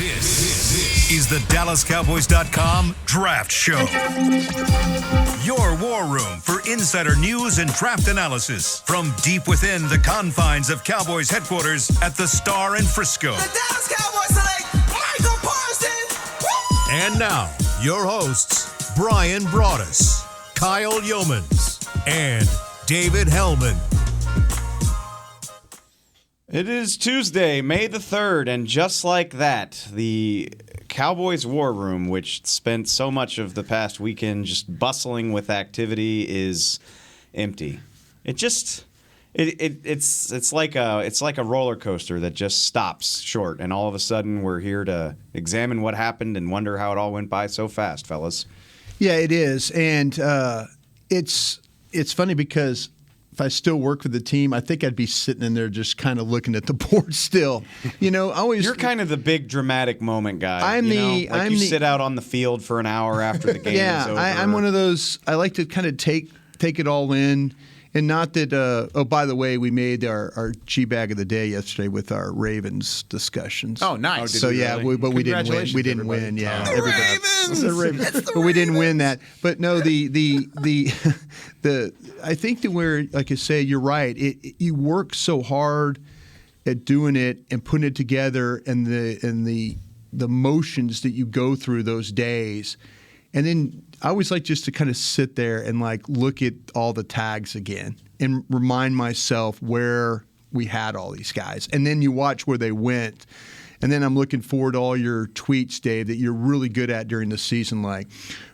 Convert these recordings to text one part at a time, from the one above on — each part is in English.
This is the DallasCowboys.com Draft Show. Your war room for insider news and draft analysis from deep within the confines of Cowboys headquarters at the Star in Frisco. The Dallas Cowboys select Michael Parsons. Woo! And now, your hosts, Brian Broaddus, Kyle Yeomans, and David Hellman. It is Tuesday, May the 3rd, and just like that, the Cowboys War Room, which spent so much of the past weekend just bustling with activity, is empty. It's like a roller coaster that just stops short, and all of a sudden we're here to examine what happened and wonder how it all went by so fast, fellas. Yeah, it is, and it's funny because if I still work for the team, I think I'd be sitting in there just kind of looking at the board still. You know, You're kind of the big dramatic moment guy. You sit out on the field for an hour after the game is over. I'm one of those. I like to kind of take it all in. And not that, by the way, we made our G-Bag of the day yesterday with our Ravens discussions. Oh, nice. So, yeah, really? but we didn't win. We didn't win, yeah. The Ravens! The Ravens. It's the But we didn't Ravens. win that. But, no, the I think that where, like I say, you're right. You work so hard at doing it and putting it together and the motions that you go through those days. And then I always like just to kind of sit there and like look at all the tags again and remind myself where we had all these guys. And then you watch where they went. And then I'm looking forward to all your tweets, Dave, that you're really good at during the season. Like,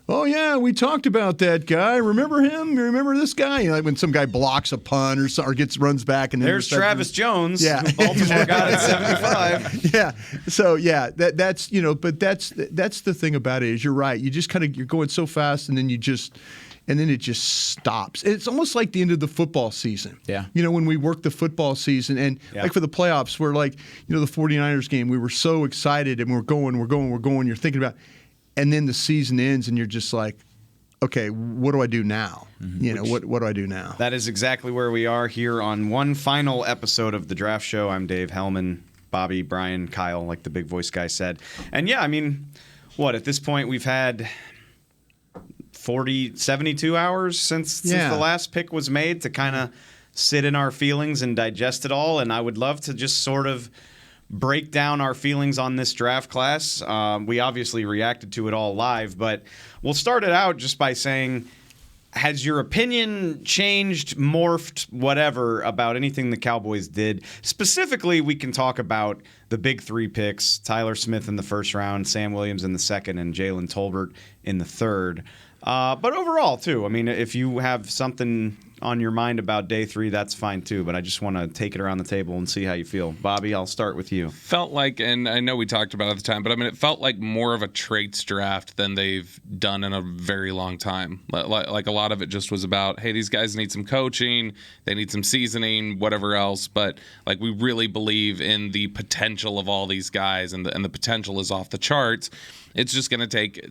oh, yeah, we talked about that guy. Remember him? Remember this guy? You know, like when some guy blocks a punt or runs back. And There's Travis Jones. Yeah. Who Baltimore got at 75. Yeah. So yeah, that's but that's the thing about it is you're right. You just kind of you're going so fast and then it just stops. It's almost like the end of the football season. Yeah. You know, when we work the football season and like for the playoffs, we're like, you know, the 49ers game, we were so excited and we're going. You're thinking about, and then the season ends and you're just like, okay, what do I do now? Mm-hmm. You know, what do I do now? That is exactly where we are here on one final episode of the Draft Show. I'm Dave Hellman, Bobby, Brian, Kyle, like the big voice guy said. And yeah, I mean, at this point we've had 72 hours since the last pick was made to kind of sit in our feelings and digest it all. And I would love to just sort of break down our feelings on this draft class. We obviously reacted to it all live, but we'll start it out just by saying, has your opinion changed, morphed, whatever, about anything the Cowboys did? Specifically, we can talk about the big three picks, Tyler Smith in the first round, Sam Williams in the second, and Jalen Tolbert in the third. But overall, too, I mean, if you have something on your mind about day three, that's fine, too. But I just want to take it around the table and see how you feel. Bobby, I'll start with you. Felt like, and I know we talked about it at the time, but I mean, it felt like more of a traits draft than they've done in a very long time. Like a lot of it just was about, hey, these guys need some coaching, they need some seasoning, whatever else. But like we really believe in the potential of all these guys, and the potential is off the charts. It's just going to take,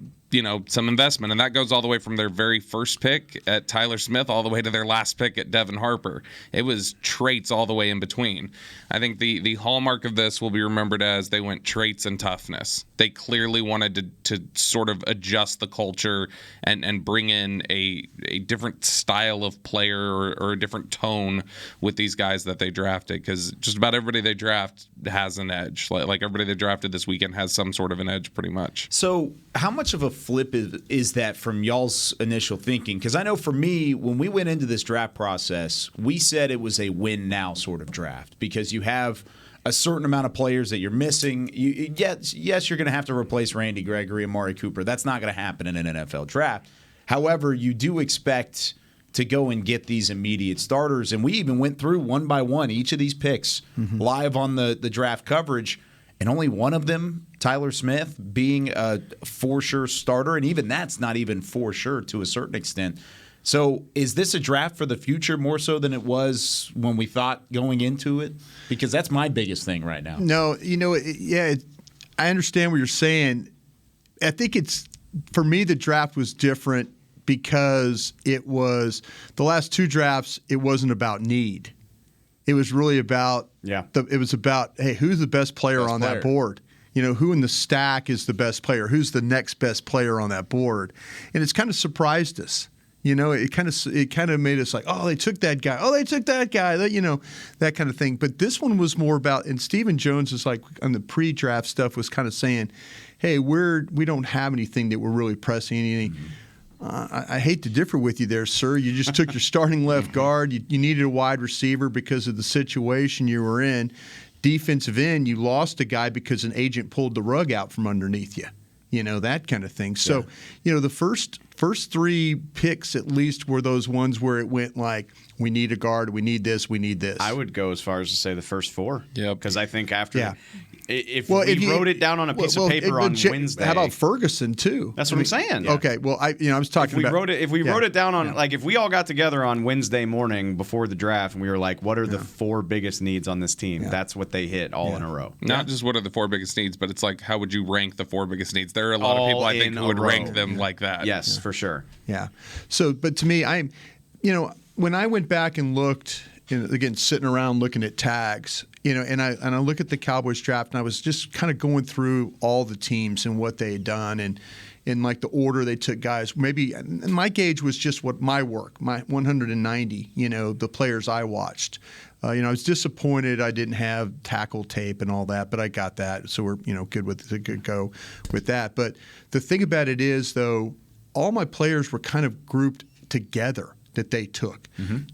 some investment. And that goes all the way from their very first pick at Tyler Smith all the way to their last pick at Devin Harper. It was traits all the way in between. I think the hallmark of this will be remembered as they went traits and toughness. They clearly wanted to sort of adjust the culture and bring in a different style of player or a different tone with these guys that they drafted, because just about everybody they draft has an edge. Like everybody they drafted this weekend has some sort of an edge pretty much. So how much of a flip is that from y'all's initial thinking? Because I know for me, when we went into this draft process, we said it was a win now sort of draft because you have a certain amount of players that you're missing. Yes, you're going to have to replace Randy Gregory and Amari Cooper. That's not going to happen in an NFL draft. However, you do expect to go and get these immediate starters. And we even went through one by one each of these picks live on the draft coverage. And only one of them, Tyler Smith, being a for sure starter. And even that's not even for sure to a certain extent. So is this a draft for the future more so than it was when we thought going into it? Because that's my biggest thing right now. No, I understand what you're saying. I think for me, the draft was different because it was the last two drafts, it wasn't about need. It was really about hey, who's the best player on that board? Who in the stack is the best player? Who's the next best player on that board? And it's kind of surprised us. It kind of made us like, oh, they took that guy. Oh, they took that guy. That kind of thing. But this one was more about, and Stephen Jones is like on the pre-draft stuff was kind of saying, hey, we don't have anything that we're really pressing anything. I hate to differ with you there, sir. You just took your starting left guard. You needed a wide receiver because of the situation you were in. Defensive end, you lost a guy because an agent pulled the rug out from underneath you. That kind of thing. So, the first 3 picks at least were those ones where it went like, we need a guard, we need this, we need this. I would go as far as to say the first 4. Yeah. Because I think after if you wrote it down on a piece of paper on Wednesday. How about Ferguson too? That's what I'm saying. Yeah. Okay. Well, I was talking about if we wrote it down on like if we all got together on Wednesday morning before the draft and we were like, what are the 4 biggest needs on this team? That's what they hit all in a row. Not just what are the 4 biggest needs, but it's like how would you rank the 4 biggest needs? There are a lot of people I think who would rank them like that. Yes, for sure. Yeah. So, but to me, when I went back and looked, again, sitting around looking at tags, and I look at the Cowboys draft, and I was just kind of going through all the teams and what they had done, and in like the order they took guys. Maybe and my gauge was just what my 190. The players I watched. I was disappointed I didn't have tackle tape and all that, but I got that, so we're good go with that. But the thing about it is, though, all my players were kind of grouped together that they took.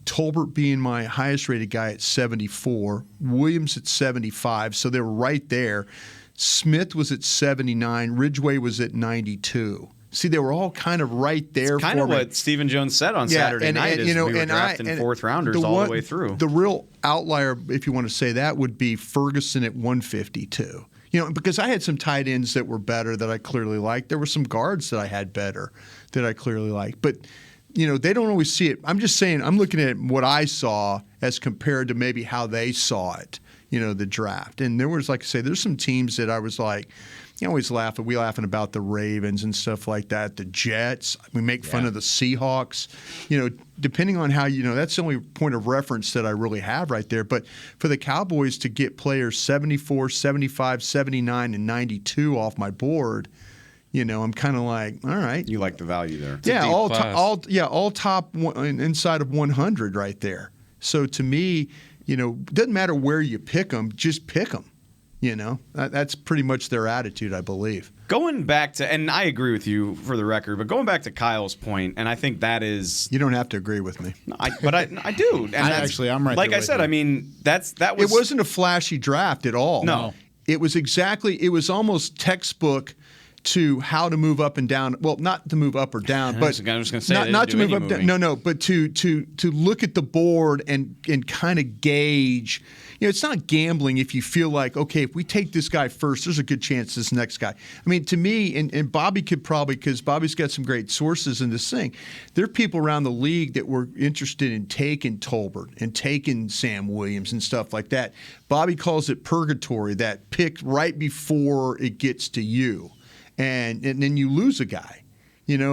Tolbert being my highest rated guy at 74, Williams at 75, so they were right there. Smith was at 79, Ridgeway was at 92. See, they were all kind of right there. It's kind of what Stephen Jones said on Saturday night. We were drafting 4th rounders all the way through. The real outlier, if you want to say that, would be Ferguson at 152. Because I had some tight ends that were better that I clearly liked. There were some guards that I had better that I clearly liked. But they don't always see it. I'm just saying, I'm looking at what I saw as compared to maybe how they saw it, the draft. And there was, like I say, there's some teams that I was like, always laughing. We laughing about the Ravens and stuff like that. The Jets. We make fun of the Seahawks. Depending on how, that's the only point of reference that I really have right there. But for the Cowboys to get players 74, 75, 79, and 92 off my board, I'm kind of like, all right. You like the value there. Yeah, all top inside of 100 right there. So to me, doesn't matter where you pick them, just pick them. That's pretty much their attitude, I believe. Going back to, and I agree with you for the record, but going back to Kyle's point, and I think that is. You don't have to agree with me. But I do. And I'm right. Like I said, I mean, that was. It wasn't a flashy draft at all. No. It was almost textbook to how to move up and down. Well, not to move up or down, but I was going to say not to move up. No, but to look at the board and kind of gauge. It's not gambling if you feel like, okay, if we take this guy first, there's a good chance this next guy. I mean, to me, and Bobby could probably, because Bobby's got some great sources in this thing, there are people around the league that were interested in taking Tolbert and taking Sam Williams and stuff like that. Bobby calls it purgatory, that pick right before it gets to you. And then you lose a guy,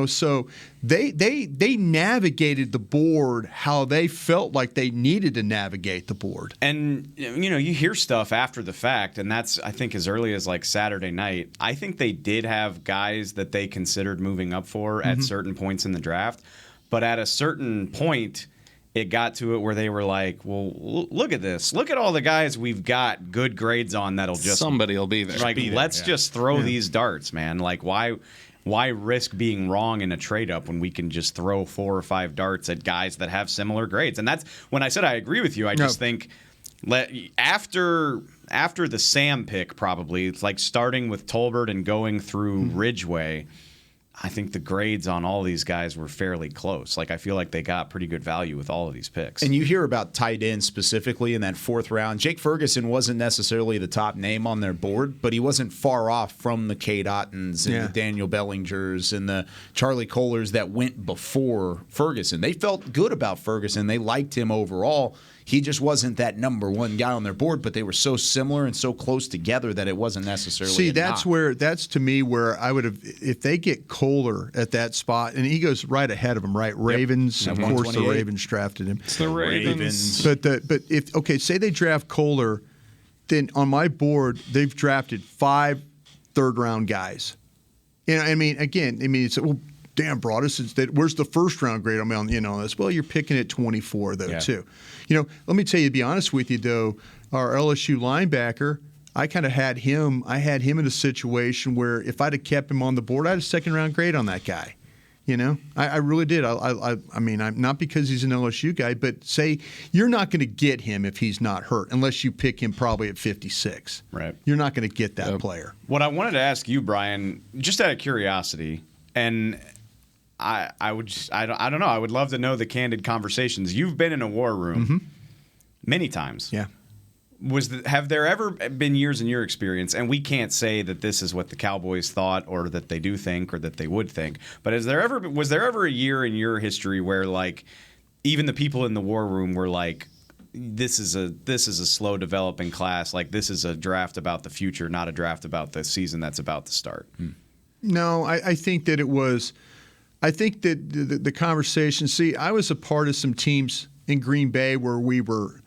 So they navigated the board how they felt like they needed to navigate the board. And you hear stuff after the fact, and that's I think as early as like Saturday night. I think they did have guys that they considered moving up for at certain points in the draft, but at a certain point, it got to it where they were like, well, look at this. Look at all the guys we've got good grades on that'll just... Somebody will be there. Like, let's just throw these darts, man. Like, why risk being wrong in a trade-up when we can just throw 4 or 5 darts at guys that have similar grades? And that's... When I said I agree with you, I just think... After the Sam pick, probably, it's like starting with Tolbert and going through Ridgeway... I think the grades on all these guys were fairly close. Like, I feel like they got pretty good value with all of these picks. And you hear about tight ends specifically in that 4th round. Jake Ferguson wasn't necessarily the top name on their board, but he wasn't far off from the Cade Ottens and the Daniel Bellingers and the Charlie Kohlers that went before Ferguson. They felt good about Ferguson. They liked him overall. He just wasn't that number one guy on their board, but they were so similar and so close together that it wasn't necessarily. See, that's to me where I would have, if they get Kohler at that spot, and he goes right ahead of them, right? Ravens, of course, the Ravens drafted him. It's the Ravens. But say they draft Kohler, then on my board they've drafted 5 third-round guys. I mean, it's well, damn, Broadus, where's the first-round grade on this? Well, you're picking at 24 though too. Let me tell you, to be honest with you though, our LSU linebacker, I kind of had him. I had him in a situation where if I'd have kept him on the board, I had a second-round grade on that guy. I really did. I mean, I'm not because he's an LSU guy, but say you're not going to get him if he's not hurt, unless you pick him probably at 56. Right. You're not going to get that player. What I wanted to ask you, Brian, just out of curiosity, and I don't know. I would love to know the candid conversations. You've been in a war room many times. Yeah. Have there ever been years in your experience, and we can't say that this is what the Cowboys thought or that they do think or that they would think, but was there ever a year in your history where like even the people in the war room were like, this is a slow developing class, like this is a draft about the future, not a draft about the season that's about to start? No, I think that it was. I think that the conversation. See, I was a part of some teams in Green Bay where we were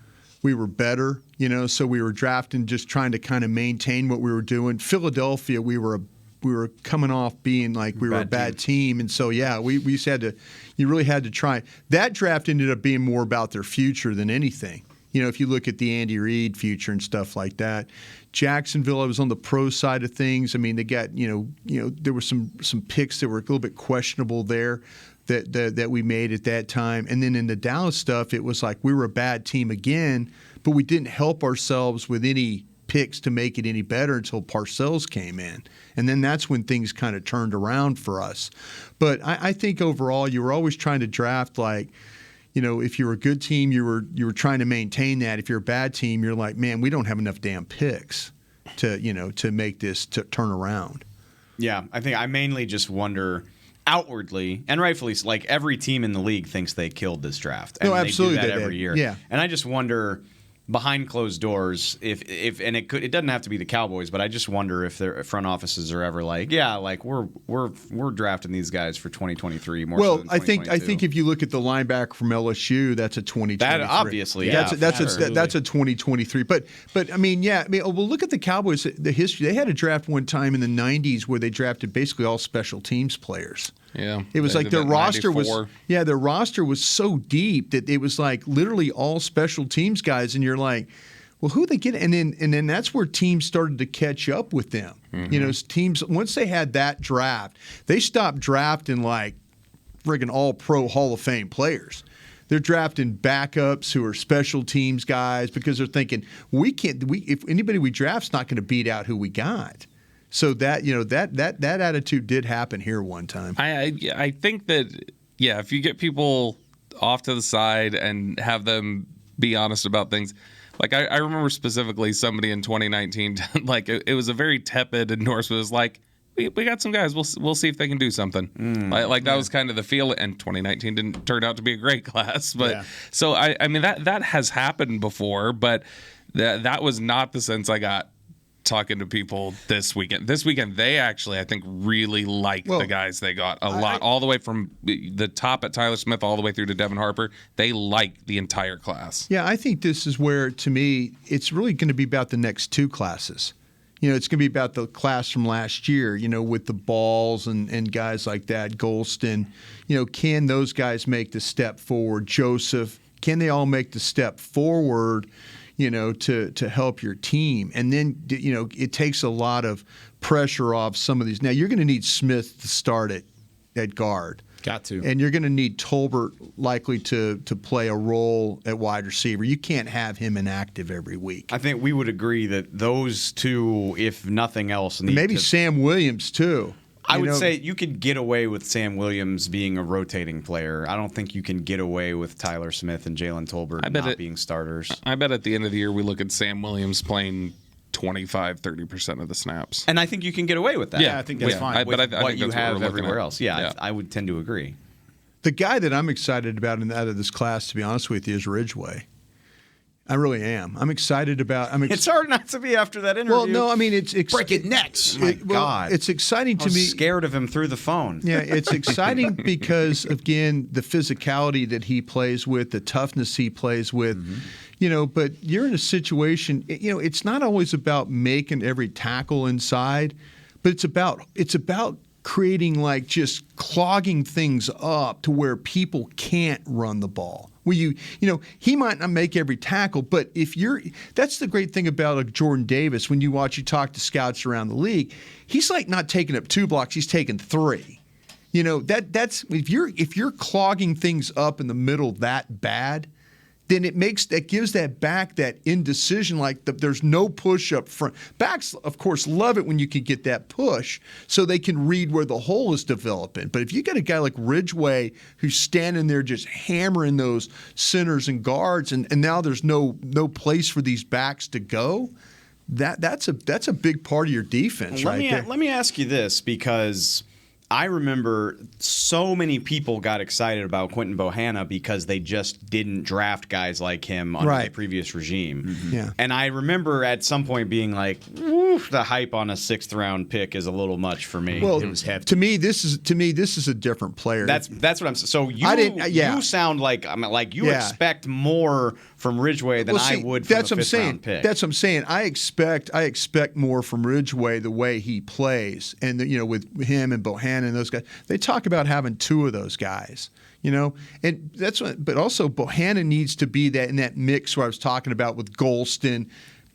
better, so we were drafting, just trying to kind of maintain what we were doing. Philadelphia, we were coming off being like we were a bad team, and so we just had to. You really had to try. That draft ended up being more about their future than anything. If you look at the Andy Reid future and stuff like that. Jacksonville, I was on the pro side of things. I mean, they got there were some picks that were a little bit questionable there. That we made at that time. And then in the Dallas stuff, it was like we were a bad team again, but we didn't help ourselves with any picks to make it any better until Parcells came in. And then that's when things kind of turned around for us. But I think overall you were always trying to draft like, if you were a good team, you were trying to maintain that. If you're a bad team, you're like, man, we don't have enough damn picks to make this to turn around. Yeah, I think I mainly just wonder – outwardly, and rightfully, like every team in the league thinks they killed this draft. And absolutely, they do that every year. Yeah. And I just wonder, behind closed doors, if and it doesn't have to be the Cowboys, but I just wonder if their front offices are ever like, we're drafting these guys for 2023 more. Well, so than 2022. I think if you look at the linebacker from LSU, that's a 2023. That obviously, that's a 2023. But I mean, well, look at the Cowboys. The history, they had a draft one time in the 90s where they drafted basically all special teams players. Yeah, it was like their roster 94. their roster was so deep that it was like literally all special teams guys, and you're like, well, who they get? And then that's where teams started to catch up with them. Teams, once they had that draft, they stopped drafting like friggin' all pro Hall of Fame players. They're drafting backups who are special teams guys because they're thinking if anybody we draft's not going to beat out who we got. So that that attitude did happen here one time. I think that if you get people off to the side and have them be honest about things, like I remember specifically somebody in 2019, like it was a very tepid endorsement. It was like we got some guys, we'll see if they can do something. That was kind of the feel. And 2019 didn't turn out to be a great class, but so I mean that has happened before, but that was not the sense I got talking to people this weekend. This weekend, they actually, I think, really like the guys they got a lot. All the way from the top at Tyler Smith all the way through to Devin Harper. They like the entire class. Yeah, I think this is where, to me, it's really going to be about the next two classes. It's going to be about the class from last year, with the Balls and guys like that, Golston. Can those guys make the step forward? Joseph, can they all make the step forward? To help your team. And then, it takes a lot of pressure off some of these. Now, you're going to need Smith to start at guard. Got to. And you're going to need Tolbert likely to play a role at wide receiver. You can't have him inactive every week. I think we would agree that those two, if nothing else, need maybe Sam Williams, too. I would say you could get away with Sam Williams being a rotating player. I don't think you can get away with Tyler Smith and Jalen Tolbert not being starters. I bet at the end of the year we look at Sam Williams playing 25-30% of the snaps. And I think you can get away with that. Yeah, I think that's fine. But I think what you have everywhere else. Yeah, I would tend to agree. The guy that I'm excited about out of this class, to be honest with you, is Ridgeway. I really am. I'm excited about. It's hard not to be after that interview. Well, no, I mean it's breaking necks. My God, it's exciting to me. I was scared of him through the phone. Yeah, it's exciting because again, the physicality that he plays with, the toughness he plays with. But you're in a situation. It's not always about making every tackle inside, but it's about creating like just clogging things up to where people can't run the ball. Where he might not make every tackle, but that's the great thing about Jordan Davis. When you talk to scouts around the league, he's like not taking up 2 blocks, he's taking 3. That's if you're clogging things up in the middle that bad, then that gives that back that indecision, there's no push up front. Backs, of course, love it when you can get that push so they can read where the hole is developing. But if you got a guy like Ridgeway who's standing there just hammering those centers and guards, and now there's no place for these backs to go, that's a big part of your defense right there. Let me ask you this, because I remember so many people got excited about Quentin Bohanna because they just didn't draft guys like him under the previous regime. Mm-hmm. Yeah. And I remember at some point being like, the hype on a 6th round pick is a little much for me. Well, it was hefty. To me, this is a different player. That's what I'm saying. So you sound like you expect more from Ridgeway than I would from a 5th round pick. That's what I'm saying. I expect more from Ridgeway the way he plays, and with him and Bohanna and those guys, they talk about having 2 of those guys. And that's what. But also Bohanna needs to be in that mix where I was talking about with Golston,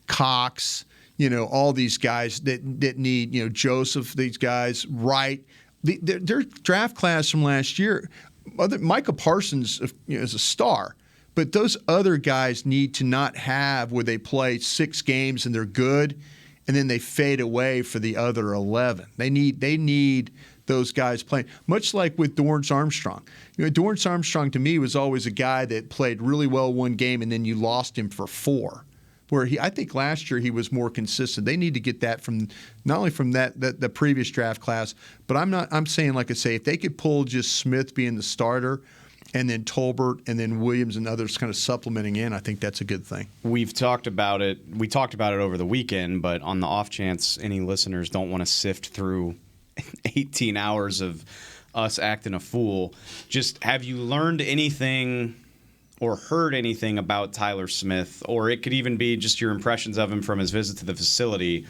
Cox. All these guys that need Joseph. These guys, Wright. Their draft class from last year. Micah Parsons is a star. But those other guys need to not have where they play 6 games and they're good, and then they fade away for the other 11. They need those guys playing, much like with Dorrance Armstrong. Dorrance Armstrong to me was always a guy that played really well one game and then you lost him for 4. Where I think last year he was more consistent. They need to get that from not only from the previous draft class, but I'm saying, like I say, if they could pull just Smith being the starter, and then Tolbert, and then Williams and others kind of supplementing in, I think that's a good thing. We've talked about it. We talked about it over the weekend, but on the off chance any listeners don't want to sift through 18 hours of us acting a fool, just have you learned anything or heard anything about Tyler Smith, or it could even be just your impressions of him from his visit to the facility?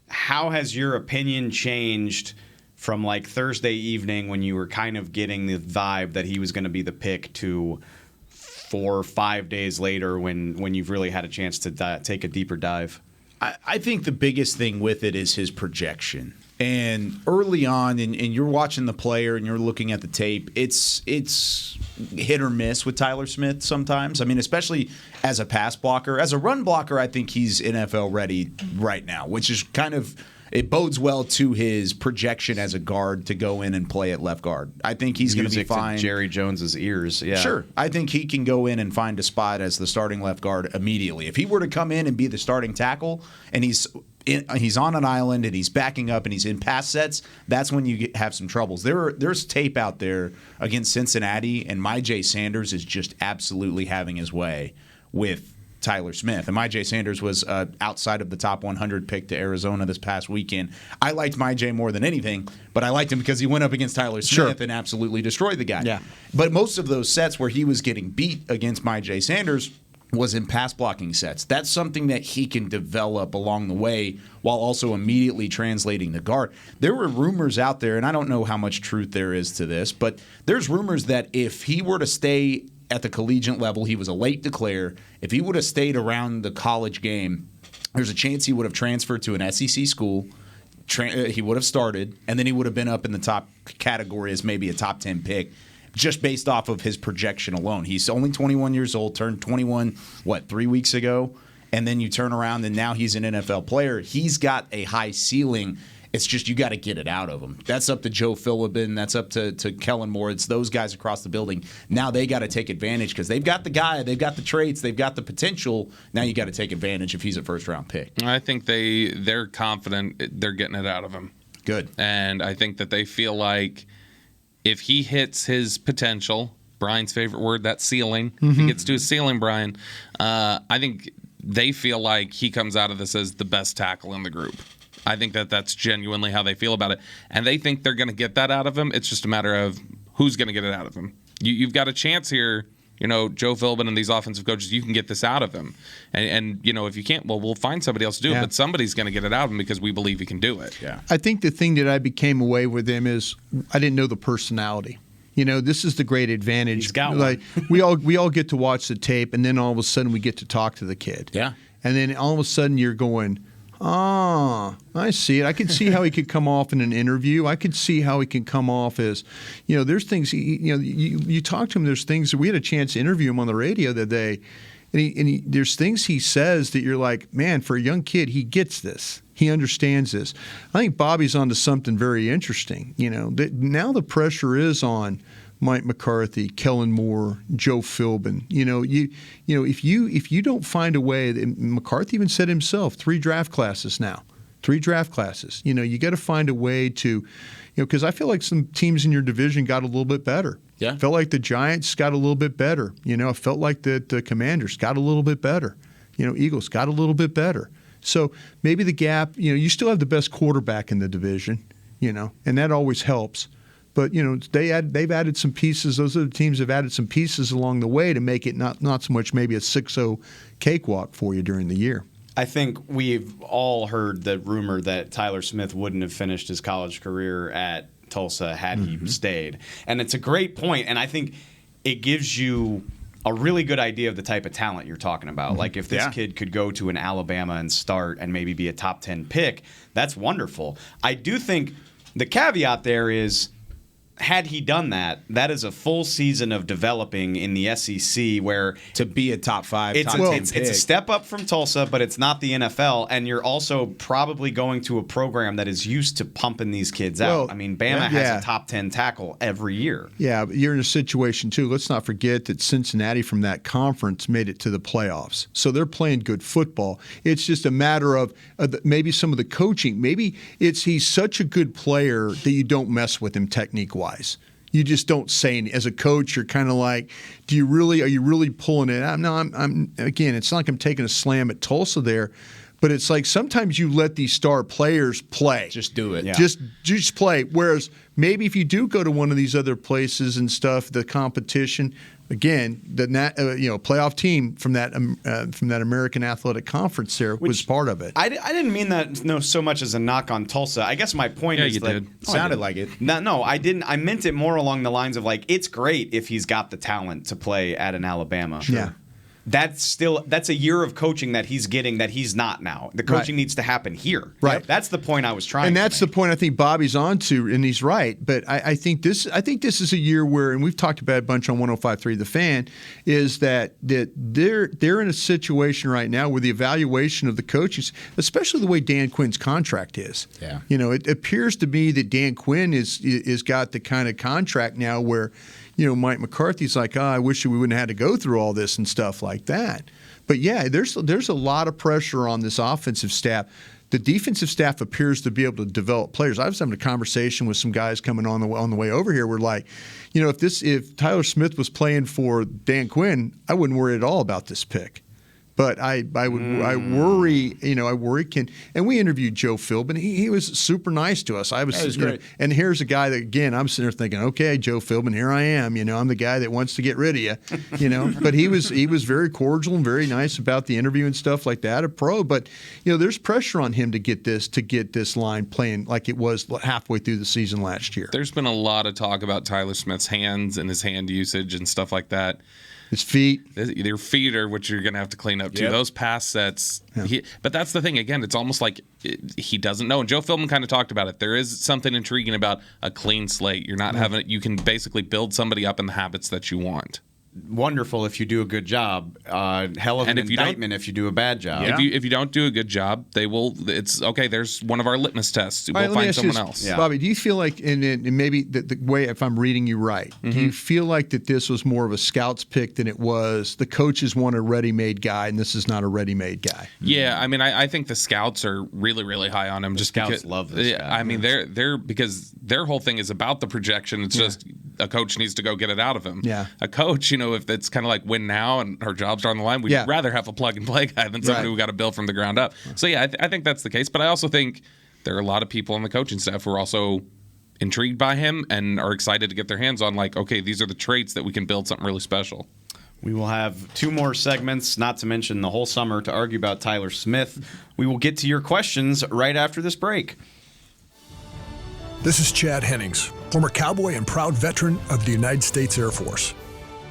How has your opinion changed from Thursday evening when you were kind of getting the vibe that he was going to be the pick to 4 or 5 days later when you've really had a chance to take a deeper dive? I think the biggest thing with it is his projection. And early on, and you're watching the player and you're looking at the tape, it's hit or miss with Tyler Smith sometimes. I mean, especially as a pass blocker. As a run blocker, I think he's NFL ready right now, which is kind of – it bodes well to his projection as a guard to go in and play at left guard. I think he's going to be fine. To Jerry Jones's ears, yeah. Sure. I think he can go in and find a spot as the starting left guard immediately. If he were to come in and be the starting tackle and he's on an island and he's backing up and he's in pass sets, that's when you have some troubles. There's tape out there against Cincinnati, and Myjai Sanders is just absolutely having his way with Tyler Smith. And Myjai Sanders was outside of the top 100 pick to Arizona this past weekend. I liked Myjai more than anything, but I liked him because he went up against Tyler Smith and absolutely destroyed the guy. Yeah. But most of those sets where he was getting beat against Myjai Sanders was in pass blocking sets. That's something that he can develop along the way while also immediately translating the guard. There were rumors out there, and I don't know how much truth there is to this, but there's rumors that if he were to stay at the collegiate level, he was a late declare. If he would have stayed around the college game, there's a chance he would have transferred to an SEC school. He would have started, and then he would have been up in the top category as maybe a top 10 pick, just based off of his projection alone. He's only 21 years old, turned 21, 3 weeks ago? And then you turn around, and now he's an NFL player. He's got a high ceiling. It's just you got to get it out of him. That's up to Joe Philbin. That's up to Kellen Moore. It's those guys across the building. Now they got to take advantage because they've got the guy, they've got the traits, they've got the potential. Now you got to take advantage if he's a first-round pick. I think they're confident they're getting it out of him. Good. And I think that they feel like if he hits his potential, Brian's favorite word, that ceiling, if he gets to his ceiling, Brian, I think they feel like he comes out of this as the best tackle in the group. I think that's genuinely how they feel about it. And they think they're going to get that out of him. It's just a matter of who's going to get it out of him. You've got a chance here Joe Philbin and these offensive coaches, you can get this out of him. And if you can't, well, we'll find somebody else to do it. But somebody's going to get it out of him because we believe he can do it. Yeah. I think the thing that I became away with him is I didn't know the personality. This is the great advantage. He's got like we all get to watch the tape, and then all of a sudden we get to talk to the kid. Yeah. And then all of a sudden you're going, I see it. I could see how he could come off in an interview. I could see how he can come off as, there's things, you talk to him, there's things, we had a chance to interview him on the radio that day, and there's things he says that you're like, man, for a young kid, he gets this. He understands this. I think Bobby's onto something very interesting. Now the pressure is on Mike McCarthy, Kellen Moore, Joe Philbin. If you don't find a way, McCarthy even said himself, 3 draft classes now. 3 draft classes. You got to find a way to, because I feel like some teams in your division got a little bit better. Yeah. I felt like the Giants got a little bit better. I felt like the Commanders got a little bit better. Eagles got a little bit better. So maybe the gap, you still have the best quarterback in the division, and that always helps. But, they've added some pieces. Those other teams have added some pieces along the way to make it not so much maybe a 6-0 cakewalk for you during the year. I think we've all heard the rumor that Tyler Smith wouldn't have finished his college career at Tulsa had he stayed. And it's a great point, and I think it gives you a really good idea of the type of talent you're talking about. Like if this kid could go to an Alabama and start and maybe be a top 10 pick, that's wonderful. I do think the caveat there is, had he done that, that is a full season of developing in the SEC where to be a top 5, it's top 10 pick. It's a step up from Tulsa, but it's not the NFL, and you're also probably going to a program that is used to pumping these kids out. I mean, Bama has a top 10 tackle every year. Yeah, but you're in a situation, too. Let's not forget that Cincinnati from that conference made it to the playoffs. So they're playing good football. It's just a matter of maybe some of the coaching. Maybe he's such a good player that you don't mess with him technique-wise. You just don't say anything. As a coach, you're kind of like, are you really pulling it out? No, I'm again, it's not like I'm taking a slam at Tulsa there, but it's like sometimes you let these star players play. Just do it. Yeah. Just play. Whereas maybe if you do go to one of these other places and stuff, the competition, again, the playoff team from that American Athletic Conference there was part of it. I didn't mean that so much as a knock on Tulsa. I guess my point is you that did. Sounded like it. No, I didn't. I meant it more along the lines of like, it's great if he's got the talent to play at an Alabama. Sure. Yeah. That's a year of coaching that he's getting that he's not now. The coaching needs to happen here. Right. That's the point I was trying to make. And that's the point I think Bobby's on to, and he's right. But I think this is a year where, and we've talked about a bunch on 105.3 The Fan, is that they're in a situation right now where the evaluation of the coaches, especially the way Dan Quinn's contract is. Yeah. It appears to me that Dan Quinn is got the kind of contract now where, Mike McCarthy's like, I wish we wouldn't have had to go through all this and stuff like that. But yeah, there's a lot of pressure on this offensive staff. The defensive staff appears to be able to develop players. I was having a conversation with some guys coming on the way over here. We're like, if Tyler Smith was playing for Dan Quinn, I wouldn't worry at all about this pick. But I worry, and we interviewed Joe Philbin. He was super nice to us. That was great. And here's a guy that, again, I'm sitting there thinking, okay, Joe Philbin, here I am. I'm the guy that wants to get rid of you. But he was very cordial and very nice about the interview and stuff like that. A pro, but there's pressure on him to get this line playing like it was halfway through the season last year. There's been a lot of talk about Tyler Smith's hands and his hand usage and stuff like that. His feet. Their feet are what you're going to have to clean up too. Yep. Those pass sets. Yeah. But that's the thing. Again, it's almost like he doesn't know. And Joe Philbin kind of talked about it. There is something intriguing about a clean slate. You're not having it. You can basically build somebody up in the habits that you want. Wonderful if you do a good job. Hell of an indictment if you do a bad job. Yeah. If you don't do a good job, they will. It's okay. There's one of our litmus tests. We'll find someone else. Yeah. Bobby, do you feel like, and maybe the way, if I'm reading you right, do you feel like that this was more of a scouts pick than it was the coaches want a ready-made guy, and this is not a ready-made guy? Yeah, I mean, I think the scouts are really, really high on him. The scouts love this guy. I mean, they're because their whole thing is about the projection. It's just a coach needs to go get it out of him. Yeah. A coach, if it's kind of like win now and our jobs are on the line, we'd rather have a plug-and-play guy than somebody who got to build from the ground up. So, yeah, I think that's the case. But I also think there are a lot of people on the coaching staff who are also intrigued by him and are excited to get their hands on, like, okay, these are the traits that we can build something really special. We will have 2 more segments, not to mention the whole summer, to argue about Tyler Smith. We will get to your questions right after this break. This is Chad Hennings, former Cowboy and proud veteran of the United States Air Force.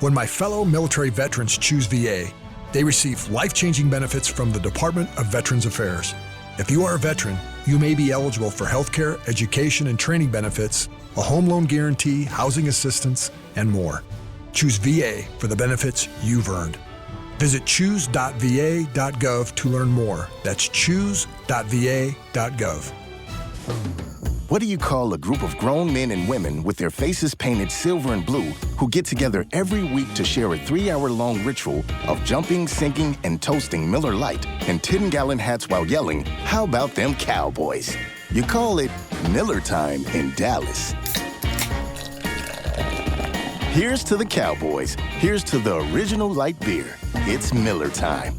When my fellow military veterans choose VA, they receive life-changing benefits from the Department of Veterans Affairs. If you are a veteran, you may be eligible for healthcare, education, and training benefits, a home loan guarantee, housing assistance, and more. Choose VA for the benefits you've earned. Visit choose.va.gov to learn more. That's choose.va.gov. What do you call a group of grown men and women with their faces painted silver and blue who get together every week to share a 3-hour-long ritual of jumping, singing, and toasting Miller Lite in 10-gallon hats while yelling, "How about them Cowboys?" You call it Miller Time in Dallas. Here's to the Cowboys. Here's to the original light beer. It's Miller Time.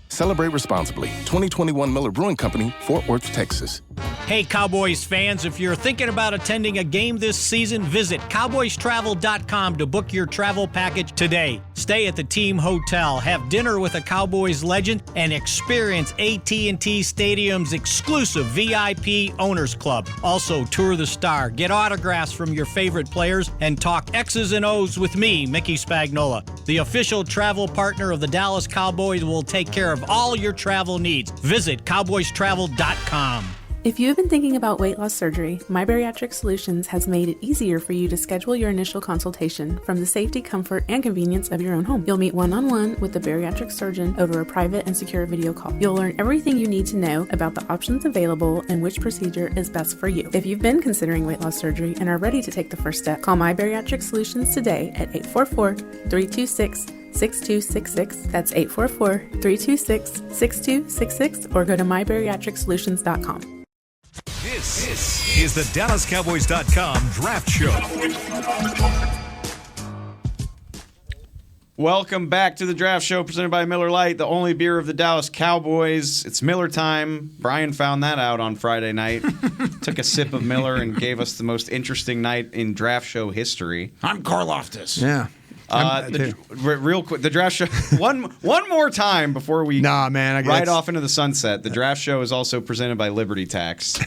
Celebrate responsibly. 2021 Miller Brewing Company, Fort Worth, Texas. Hey, Cowboys fans, if you're thinking about attending a game this season, visit cowboystravel.com to book your travel package today. Stay at the team hotel, have dinner with a Cowboys legend, and experience AT&T Stadium's exclusive VIP Owners Club. Also, tour the Star, get autographs from your favorite players, and talk X's and O's with me, Mickey Spagnola. The official travel partner of the Dallas Cowboys will take care of all your travel needs. Visit cowboystravel.com. If you have been thinking about weight loss surgery, My Bariatric Solutions has made it easier for you to schedule your initial consultation from the safety, comfort, and convenience of your own home. You'll meet one-on-one with the bariatric surgeon over a private and secure video call. You'll learn everything you need to know about the options available and which procedure is best for you. If you've been considering weight loss surgery and are ready to take the first step, call My Bariatric Solutions today at 844-326-6266. That's 844-326-6266, or go to mybariatricsolutions.com. This is the DallasCowboys.com Draft Show. Welcome back to the Draft Show presented by Miller Lite, the only beer of the Dallas Cowboys. It's Miller time. Brian found that out on Friday night. Took a sip of Miller and gave us the most interesting night in Draft Show history. I'm Karloftis. Yeah. Real quick, the draft show. One more time before we ride off into the sunset. The draft show is also presented by Liberty Tax.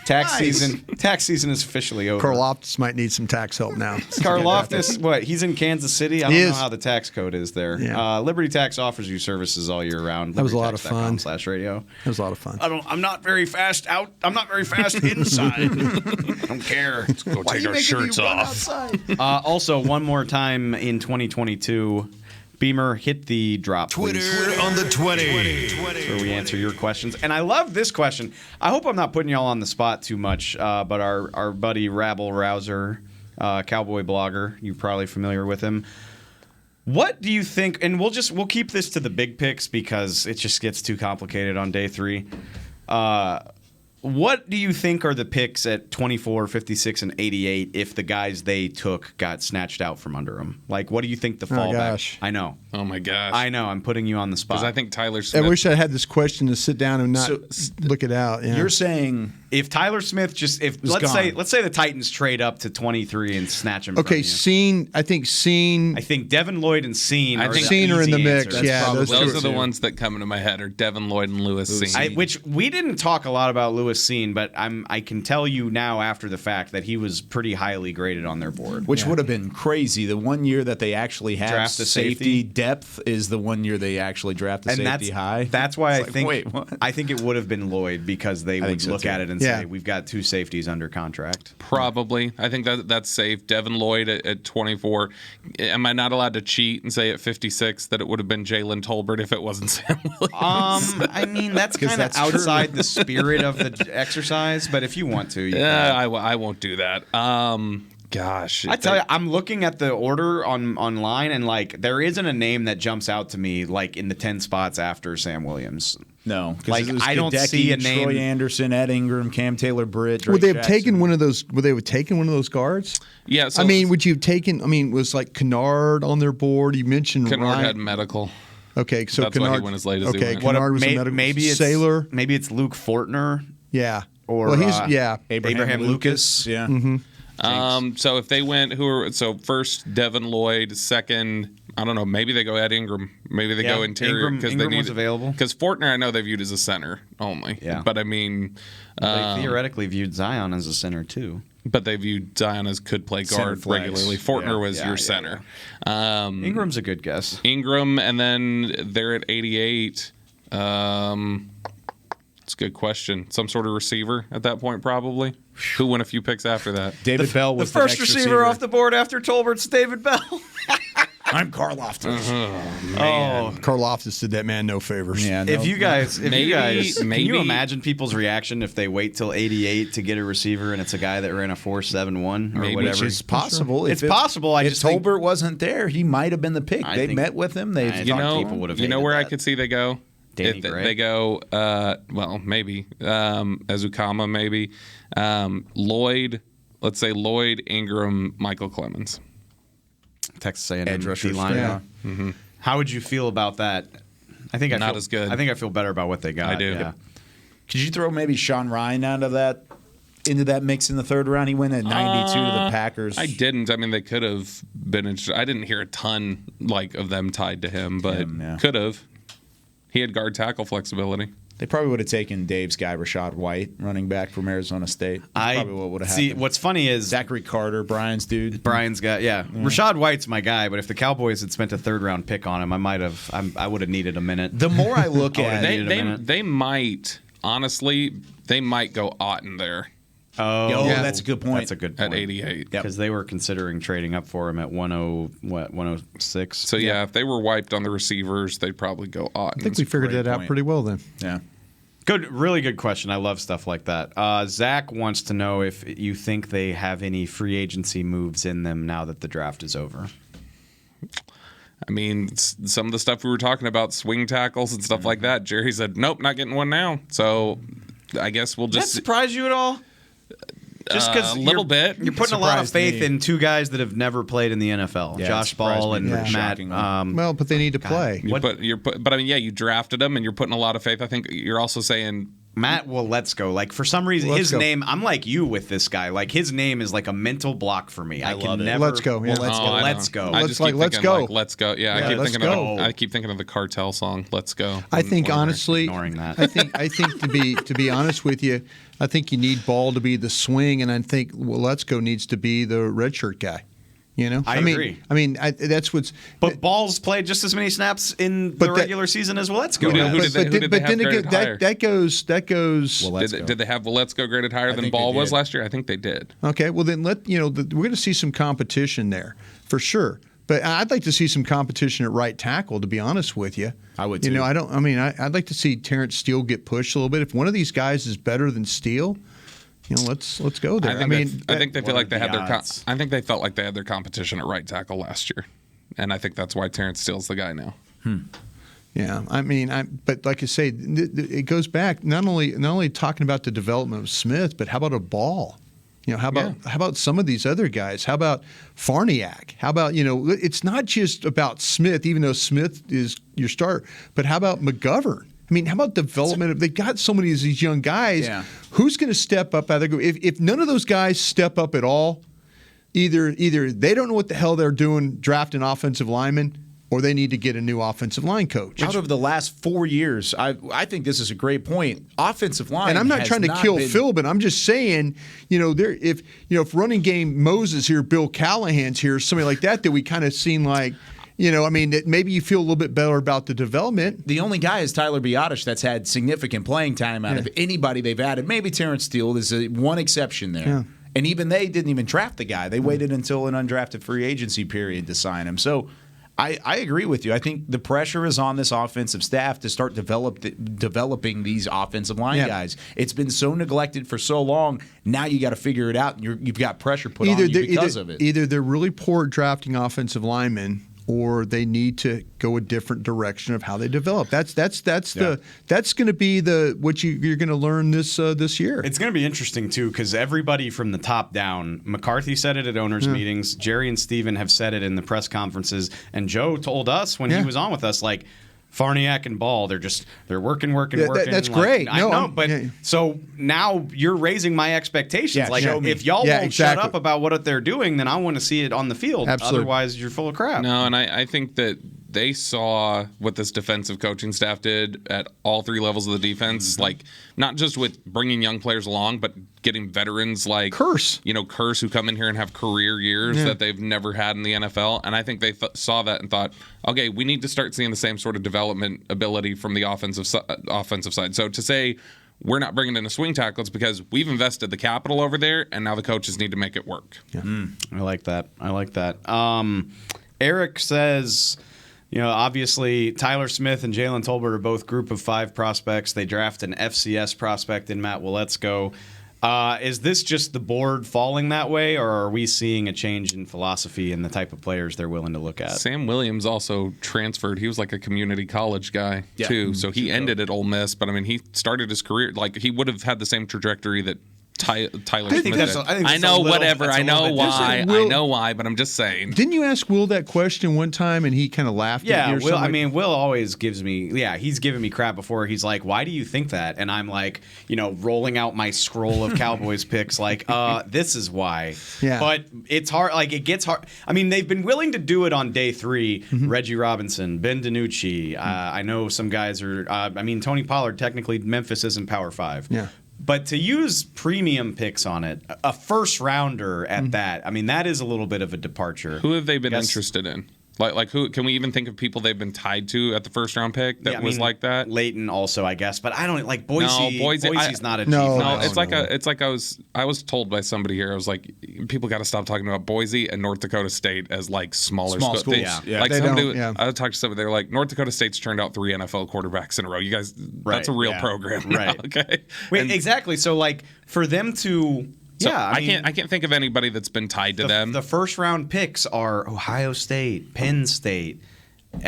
Tax season is officially over. Karloftis might need some tax help now. Karloftis, what? He's in Kansas City. I don't know how the tax code is there. Yeah. Liberty Tax offers you services all year round. That was a lot of fun. /radio. That was a lot of fun. I'm not very fast out. I'm not very fast inside. I don't care. Let's go take our shirts off. Also, one more time in 2022, Beamer, hit the drop, Twitter please. on the 20. Where we answer your questions. And I love this question. I hope I'm not putting y'all on the spot too much, but our buddy Rabble Rouser, cowboy blogger, you're probably familiar with him. What do you think? And we'll keep this to the big picks because it just gets too complicated on day 3. What do you think are the picks at 24, 56, and 88 if the guys they took got snatched out from under them? Like, what do you think the fallback? Oh, gosh. I know. Oh, my gosh. I know. I'm putting you on the spot. Because I think Tyler Smith. I wish I had this question to sit down and not look it out. Yeah. You're saying if Tyler Smith let's say the Titans trade up to 23 and snatch him. Okay, from you. I think Devin Lloyd and Scene. are in the mix. Answers. Yeah, those are the ones that come into my head are Devin Lloyd and Lewis Scene. Which we didn't talk a lot about Lewis Scene, but I can tell you now after the fact that he was pretty highly graded on their board. Which would have been crazy. The one year that they actually have draft a safety depth is the one year they actually draft the safety high. That's why I think it would have been Lloyd because they would look at it and say, we've got 2 safeties under contract. Probably. I think that's safe. Devin Lloyd at 24. Am I not allowed to cheat and say at 56 that it would have been Jalen Tolbert if it wasn't Sam Williams? I mean, that's kind of outside the spirit of the exercise, but if you want to, I won't do that. Gosh, I tell you, I'm looking at the order online, and like there isn't a name that jumps out to me like in the 10 spots after Sam Williams. No, like I don't see a name. Troy Anderson, Ed Ingram, Cam Taylor-Britt. Would they have taken one of those? Would they have taken one of those guards? Yeah. So would you have taken? Was like Kennard on their board? You mentioned Kennard Ryan. had medical. Okay, so that's Kennard why he went as late as he went. Kennard was a medical. Maybe it's Sailor. Maybe it's Luke Fortner. Yeah. Or Abraham Lucas. Yeah. Mm-hmm. So if they went, first Devin Lloyd, second I don't know. Maybe they go Ed Ingram. Maybe they go interior because they need available. Because Fortner, I know they viewed as a center only. Yeah. But I mean, they theoretically viewed Zion as a center too. But they viewed Zion as could play guard regularly. Fortner was your center. Ingram's a good guess. Ingram, and then they're at 88. It's a good question. Some sort of receiver at that point, probably. Who won a few picks after that? David Bell was the first receiver off the board after Tolbert's David Bell. I'm Karlaftis. Karlaftis did that man no favors. Yeah, If you guys, can maybe- you imagine people's reaction if they wait till 88 to get a receiver and it's a guy that ran a 4.71 or Maybe. whatever? Which is possible. It's possible. I If just think Tolbert wasn't there, he might have been the pick. I They think- met with him. They people would have You know hated where I that. could see they go? Danny If Gray? they go, maybe Azukama, maybe Lloyd. Let's say Lloyd, Ingram, Michael Clemens. Texas A&M Edge rushers. D-line. Yeah. How would you feel about that? I think Not as good. I think I feel better about what they got. I do. Yeah. Could you throw maybe Sean Ryan into that mix in the third round? He went at 92 to the Packers. I didn't. I mean, they could have been. I didn't hear a ton of them tied to him, but could have. He had guard tackle flexibility. They probably would have taken Dave's guy, Rashad White, running back from Arizona State. That's probably what would have happened. See, what's funny is Zachary Carter, Brian's dude. Brian's guy. Yeah, Rashad White's my guy. But if the Cowboys had spent a third-round pick on him, I would have needed a minute. The more I look I at would've it, They might honestly. They might go Otten there Oh, that's a good point. That's a good point. at 88. Because they were considering trading up for him at 106. So yeah, if they were wiped on the receivers, they'd probably go Otten. I think we figured great that out point. pretty well then. Yeah. Good, really good question. I love stuff like that. Zach wants to know if you think they have any free agency moves in them now that the draft is over. I mean, some of the stuff we were talking about, swing tackles and stuff like that. Jerry said, "Nope, not getting one now." So I guess we'll Does just that surprise you at all? Just because a little bit. You're putting a lot of Surprised faith me. in two guys that have never played in the NFL, Yeah, Josh it surprised Ball me and pretty Matt. shockingly. Well, but they need to play. But I mean, yeah, you drafted him and you're putting a lot of faith. I think you're also saying Matt, well, let's go. Like, for some reason, his name, I'm like you with this guy. Like, his name is like a mental block for me. I can never. Let's go. Yeah. Let's go. I Let's know. go. I just Let's keep let's thinking, go. like, let's go. Yeah, Yeah, I keep let's thinking go. of I keep thinking of the Cartel song. Let's go. I think Or honestly, ignoring that. I think to be honest with you, I think you need Ball to be the swing, and I think Let's Go needs to be the redshirt guy. You know, I agree. I mean, that's what's. But Ball's played just as many snaps in the regular season as Let's Go. Who did they have graded higher? that goes. Did they have Let's Go graded higher than think Ball they was did. last year? I think they did. Okay, well then we're going to see some competition there for sure. But I'd like to see some competition at right tackle. To be honest with you, I would You too. know, I'd like to see Terrence Steele get pushed a little bit. If one of these guys is better than Steele, let's go there. I think they feel like they had their. odds? I think they felt like they had their competition at right tackle last year, and I think that's why Terrence Steele's the guy now. Yeah, but like I say, it goes back not only talking about the development of Smith, but how about a Ball? How about some of these other guys? How about Farniak? How about it's not just about Smith, even though Smith is your starter, but how about McGovern? I mean, how about development? They got so many of these young guys. Yeah. Who's going to step up out of the group? If none of those guys step up at all, either they don't know what the hell they're doing drafting offensive linemen, or they need to get a new offensive line coach. Out of the last 4 years, I think this is a great point. Offensive line, And I'm not has trying to kill been- Phil, but I'm just saying, if running game Moses here, Bill Callahan's here, somebody like that we kind of seen like, that maybe you feel a little bit better about the development. The only guy is Tyler Biotish that's had significant playing time out of anybody they've added. Maybe Terrence Steele is one exception there. Yeah. And even they didn't even draft the guy. They waited until an undrafted free agency period to sign him. So I agree with you. I think the pressure is on this offensive staff to start developing these offensive line guys. It's been so neglected for so long. Now you got to figure it out, and you've got pressure put on you because of it. Either they're really poor at drafting offensive linemen, or they need to go a different direction of how they develop. That's going to be what you're going to learn this year. It's going to be interesting too, because everybody from the top down, McCarthy said it at owners' meetings, Jerry and Steven have said it in the press conferences, and Joe told us when he was on with us, like, Farniak and Ball, they're working. That's great. I know, but so now you're raising my expectations. If y'all won't shut up about what they're doing, then I want to see it on the field. Absolutely. Otherwise, you're full of crap. No, and I think that they saw what this defensive coaching staff did at all three levels of the defense, like not just with bringing young players along, but getting veterans like Curse who come in here and have career years that they've never had in the NFL. And I think they saw that and thought, okay, we need to start seeing the same sort of development ability from the offensive side. So to say we're not bringing in a swing tackle, it's because we've invested the capital over there, and now the coaches need to make it work. Yeah. I like that. Eric says, obviously Tyler Smith and Jalen Tolbert are both group of 5 prospects. They draft an FCS prospect in Matt Waletzko. Is this just the board falling that way, or are we seeing a change in philosophy and the type of players they're willing to look at? Sam Williams also transferred. He was like a community college guy, too. So he ended at Ole Miss, but, he started his career. Like, he would have had the same trajectory that Tyler Smith did. I know why, but I'm just saying. Didn't you ask Will that question one time and he kind of laughed at you or something? Will always gives me, he's given me crap before. He's like, why do you think that? And I'm like, rolling out my scroll of Cowboys picks like, this is why. Yeah. But it's hard. Like, it gets hard. They've been willing to do it on day 3. Reggie Robinson, Ben DiNucci. I know some guys are, Tony Pollard, technically Memphis isn't Power 5. Yeah. But to use premium picks on it, a first rounder at that, that is a little bit of a departure. Who have they been interested in? Like who can we even think of people they've been tied to at the first round pick that was like that? Leighton also, I guess, but I don't like Boise. No, Boise's not a no. It's like I was told by somebody here. I was like, people got to stop talking about Boise and North Dakota State as like smaller schools. Like somebody, I talked to somebody. They're like, North Dakota State's turned out 3 NFL quarterbacks in a row. You guys, that's a real program, right? Okay, exactly. So like for them to. So I can't think of anybody that's been tied to them. The first round picks are Ohio State, Penn State,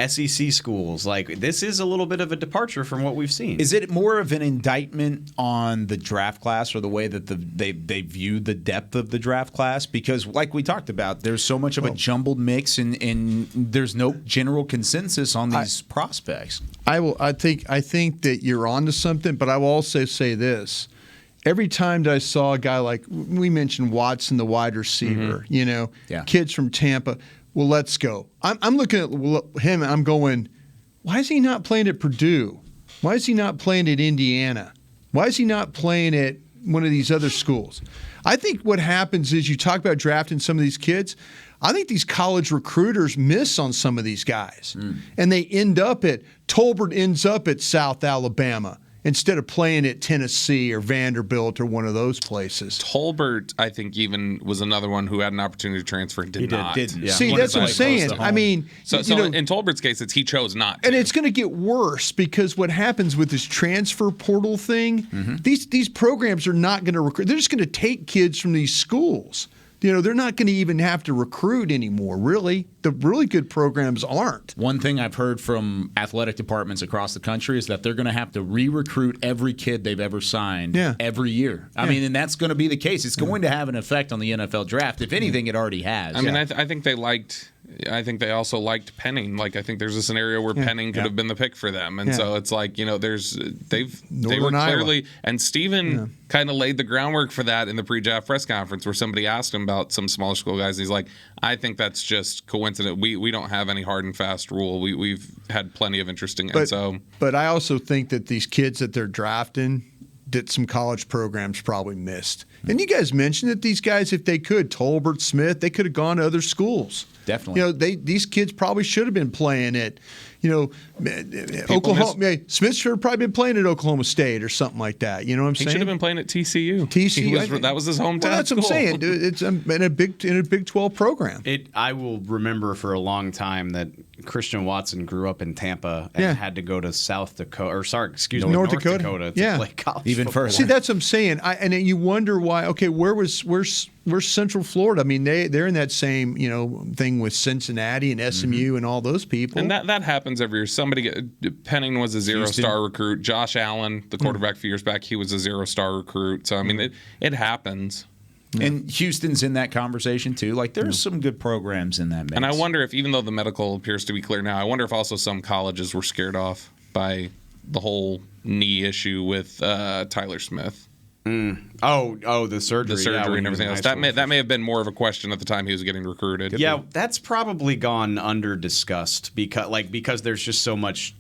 SEC schools. Like, this is a little bit of a departure from what we've seen. Is it more of an indictment on the draft class or the way that they view the depth of the draft class? Because like we talked about, there's so much of a jumbled mix and there's no general consensus on these prospects. I think that you're onto something, but I will also say this. Every time that I saw a guy like, we mentioned Watson, the wide receiver, kids from Tampa, well, let's go. I'm looking at him and I'm going, why is he not playing at Purdue? Why is he not playing at Indiana? Why is he not playing at one of these other schools? I think what happens is you talk about drafting some of these kids. I think these college recruiters miss on some of these guys. And they Tolbert ends up at South Alabama instead of playing at Tennessee or Vanderbilt or one of those places. Tolbert, I think, even was another one who had an opportunity to transfer and didn't. Yeah. See, that's what I'm saying. So in Tolbert's case, he chose not to. And it's going to get worse because what happens with this transfer portal thing, these programs are not going to recruit. They're just going to take kids from these schools. They're not going to even have to recruit anymore, really. The really good programs aren't. One thing I've heard from athletic departments across the country is that they're going to have to re-recruit every kid they've ever signed every year. And that's going to be the case. It's going to have an effect on the NFL draft. If anything, it already has. I think they liked I think they also liked Penning. Like, I think there's a scenario where Penning could have been the pick for them. And so it's like, you know, they were clearly Iowa. And Steven kind of laid the groundwork for that in the pre-draft press conference where somebody asked him about some smaller school guys. And he's like, I think that's just coincident. We don't have any hard and fast rule. We've had plenty of interesting. But I also think that these kids that they're drafting that some college programs probably missed. And you guys mentioned that these guys, if they could, Tolbert, Smith, they could have gone to other schools. Definitely. You know, these kids probably should have been playing at, you know, Oklahoma. Smith should have probably been playing at Oklahoma State or something like that. You know what I'm saying? He should have been playing at TCU. That was his hometown. Well, that's what I'm saying. Dude, it's in a Big 12 program. I will remember for a long time that Christian Watson grew up in Tampa and had to go to North Dakota to play college even football. further. See, that's what I'm saying. And you wonder why. Okay, where's Central Florida? I mean, they're in that same thing with Cincinnati and SMU and all those people. And that happens every year. Penning was a 0-star recruit. Josh Allen, the quarterback a few years back, he was a 0-star recruit. So I mean, it happens. And Houston's in that conversation too. Like there's some good programs in that mix. And I wonder if, even though the medical appears to be clear now, I wonder if also some colleges were scared off by the whole knee issue with Tyler Smith. Oh, the surgery, and everything else. That may have been more of a question at the time he was getting recruited. That's probably gone under discussed because there's just so much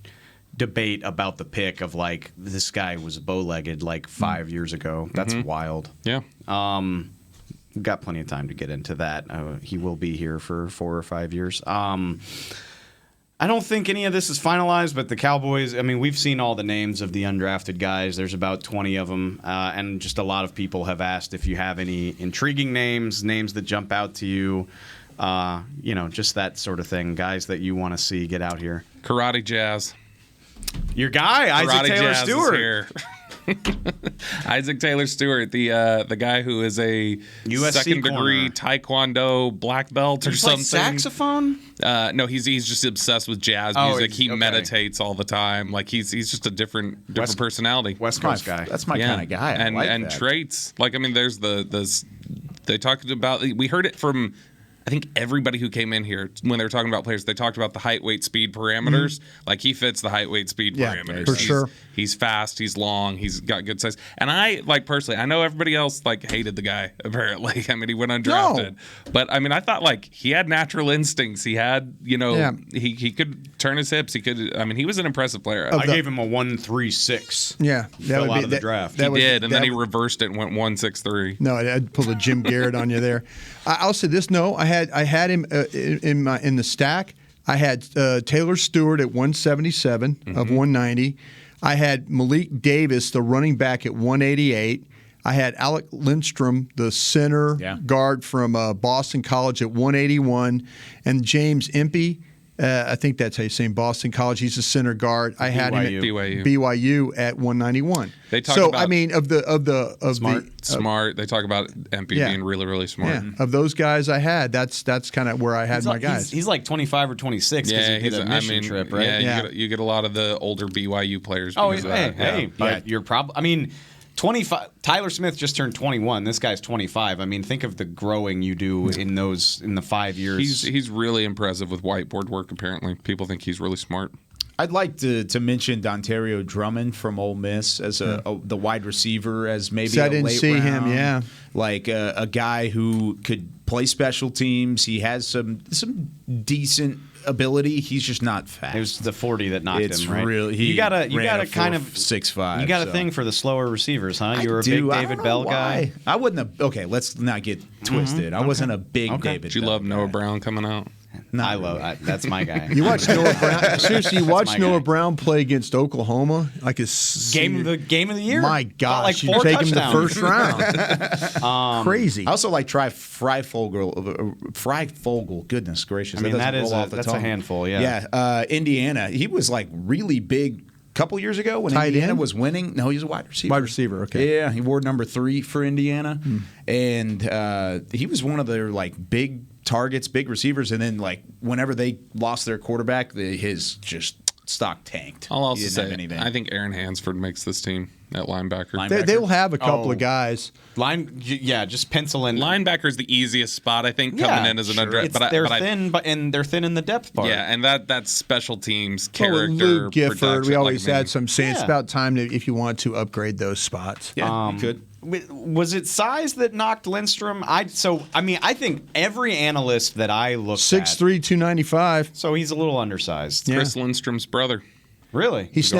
debate about the pick of like this guy was bow-legged like 5 years ago. That's wild. Yeah. We've got plenty of time to get into that. He will be here for 4 or 5 years. I don't think any of this is finalized, but the Cowboys, I mean, we've seen all the names of the undrafted guys. There's about 20 of them, and just a lot of people have asked if you have any intriguing names that jump out to you, just that sort of thing, guys that you want to see get out here. Karate Jazz. Your guy, Isaac Taylor Stewart. Isaac Taylor Stewart, the guy who is a USC second-degree Taekwondo black belt or something. Saxophone? No, he's just obsessed with jazz music. He meditates all the time. Like he's just a different personality. West Coast guy. That's my kind of guy. And traits. Like I mean, there's they talked about. We heard it from, I think, everybody who came in here when they were talking about players. They talked about the height, weight, speed parameters. Like he fits the height, weight, speed parameters. For sure. He's fast. He's long. He's got good size. And I, like, personally, I know everybody else hated the guy. Apparently, I mean, he went undrafted. But I mean, I thought he had natural instincts. He had, he could turn his hips. He could. I mean, he was an impressive player. I gave him a 1.36. Yeah, fell out of the draft. He did, and then he reversed it and went 1.63. No, I'd pull a Jim Garrett on you there. I'll say this. No, I had him in the stack. I had Taylor Stewart at 177 of 190. I had Malik Davis, the running back, at 188. I had Alec Lindstrom, the center guard from Boston College, at 181. And James Impey, I think that's how you say him, Boston College. He's a center guard. I had him at BYU at 191. They talk about, I mean, of smart. They talk about Impey being really, really smart. Yeah. Of those guys I had, that's kind of where I had my guys. He's like 25 or 26 because he did a mission trip, right? Yeah, you get a lot of the older BYU players. But you're probably. I mean, 25. Tyler Smith just turned 21. This guy's 25. I mean, think of the growing you do in the 5 years. He's really impressive with whiteboard work. Apparently, people think he's really smart. I'd like to mention Dontario Drummond from Ole Miss as the wide receiver, as maybe I didn't see him. Like a guy who could play special teams. He has some decent ability. He's just not fast. It was the 40 that knocked him, right? Really, you gotta kind of 6'5". You got a thing for the slower receivers, huh? You were a big David Bell guy. I wouldn't have. Okay, let's not get twisted. I wasn't a big David. Did you love Noah Brown coming out? That's my guy. You watch Noah Brown. Seriously, you watch Noah Brown play against Oklahoma, like his game of the year. My gosh, you take him the first round. Crazy. I also like Freifogel. Goodness gracious, I mean that's a handful. Yeah. Indiana. He was really big. Couple years ago when Indiana was winning. No, he's a wide receiver. Wide receiver, okay. Yeah, he wore number 3 for Indiana, and he was one of their big targets, big receivers. And then whenever they lost their quarterback, his just stock tanked. I'll also say I think Aaron Hansford makes this team at linebacker. They will have a couple of guys. Just pencil in. Linebacker is the easiest spot, I think, coming in as an underdraft. They're thin in the depth part. Yeah, and that's special teams, character, Luke Gifford. We always had some saying it's about time if you want to upgrade those spots. Yeah, you could. Was it size that knocked Lindstrom? I think every analyst that I looked 6'3", 295. So he's a little undersized. Chris Lindstrom's brother. Really? There's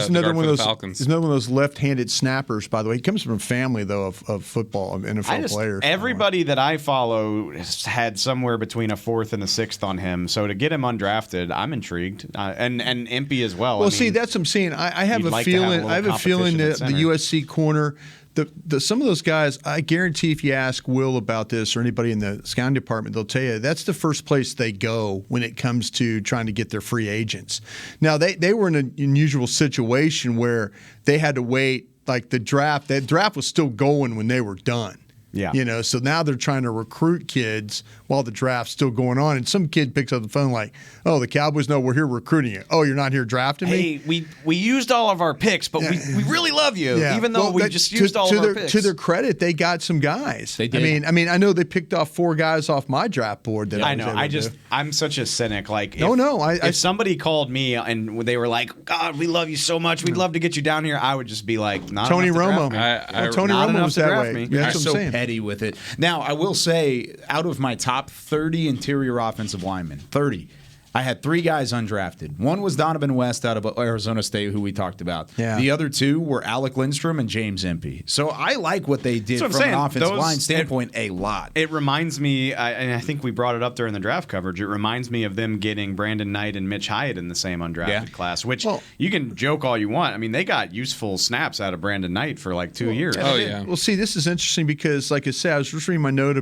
another one of those left-handed snappers, by the way. He comes from a family, though, of football, NFL players. Everybody that I follow had somewhere between a 4th and a 6th on him. So to get him undrafted, I'm intrigued. And Impey as well. Well, that's what I'm saying. I have a feeling that the USC corner – some of those guys, I guarantee if you ask Will about this or anybody in the scouting department, they'll tell you that's the first place they go when it comes to trying to get their free agents. Now, they were in an unusual situation where they had to wait, the draft was still going when they were done. Yeah. So now they're trying to recruit kids while the draft's still going on. And some kid picks up the phone like, oh, the Cowboys know we're here recruiting you. Oh, you're not here drafting me? Hey, we used all of our picks, but we really love you, even though we just used all of our picks. To their credit, they got some guys. They did. I mean, I know they picked off 4 guys off my draft board. That I know. I'm such a cynic. Like, if somebody called me and they were like, God, we love you so much. We'd love to get you down here. I would just be like, not Tony enough to Romo. draft me. Tony Not Romo enough was to that draft way. me. Yeah, that's I'm what so I'm saying. petty with it. Now, I will say, out of my top 30 interior offensive linemen, 30, I had 3 guys undrafted. One was Donovan West out of Arizona State, who we talked about. Yeah. The other 2 were Alec Lindstrom and James Empey. So I like what they did from an offensive line standpoint a lot. It reminds me, and I think we brought it up during the draft coverage, it reminds me of them getting Brandon Knight and Mitch Hyatt in the same undrafted class, which you can joke all you want. I mean, they got useful snaps out of Brandon Knight for like 2 years. Oh, yeah. Well, see, this is interesting because, like I said, I was just reading my notes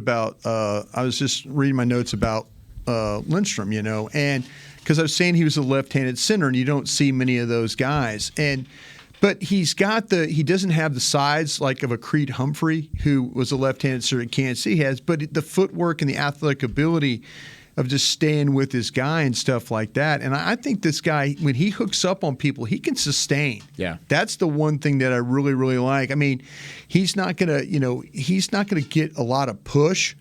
about Lindstrom, and because I was saying he was a left-handed center, and you don't see many of those guys. But he doesn't have the size like of a Creed Humphrey, who was a left-handed center at Kansas City has, but the footwork and the athletic ability of just staying with his guy and stuff like that. And I think this guy, when he hooks up on people, he can sustain. Yeah. That's the one thing that I really, really like. I mean, he's not gonna get a lot of push.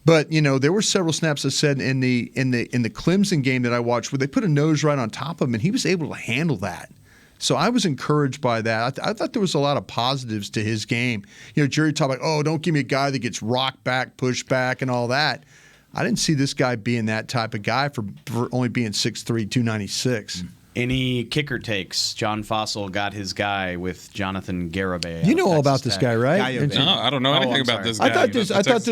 But there were several snaps I said in the Clemson game that I watched where they put a nose right on top of him, and he was able to handle that. So I was encouraged by that. I thought there was a lot of positives to his game. Jerry talked about, don't give me a guy that gets rocked back, pushed back, and all that. I didn't see this guy being that type of guy for only being 6'3", 296. Any kicker takes? John Fossil got his guy with Jonathan Garibay. You know all about this guy, right? No, I don't know anything about this guy. I thought this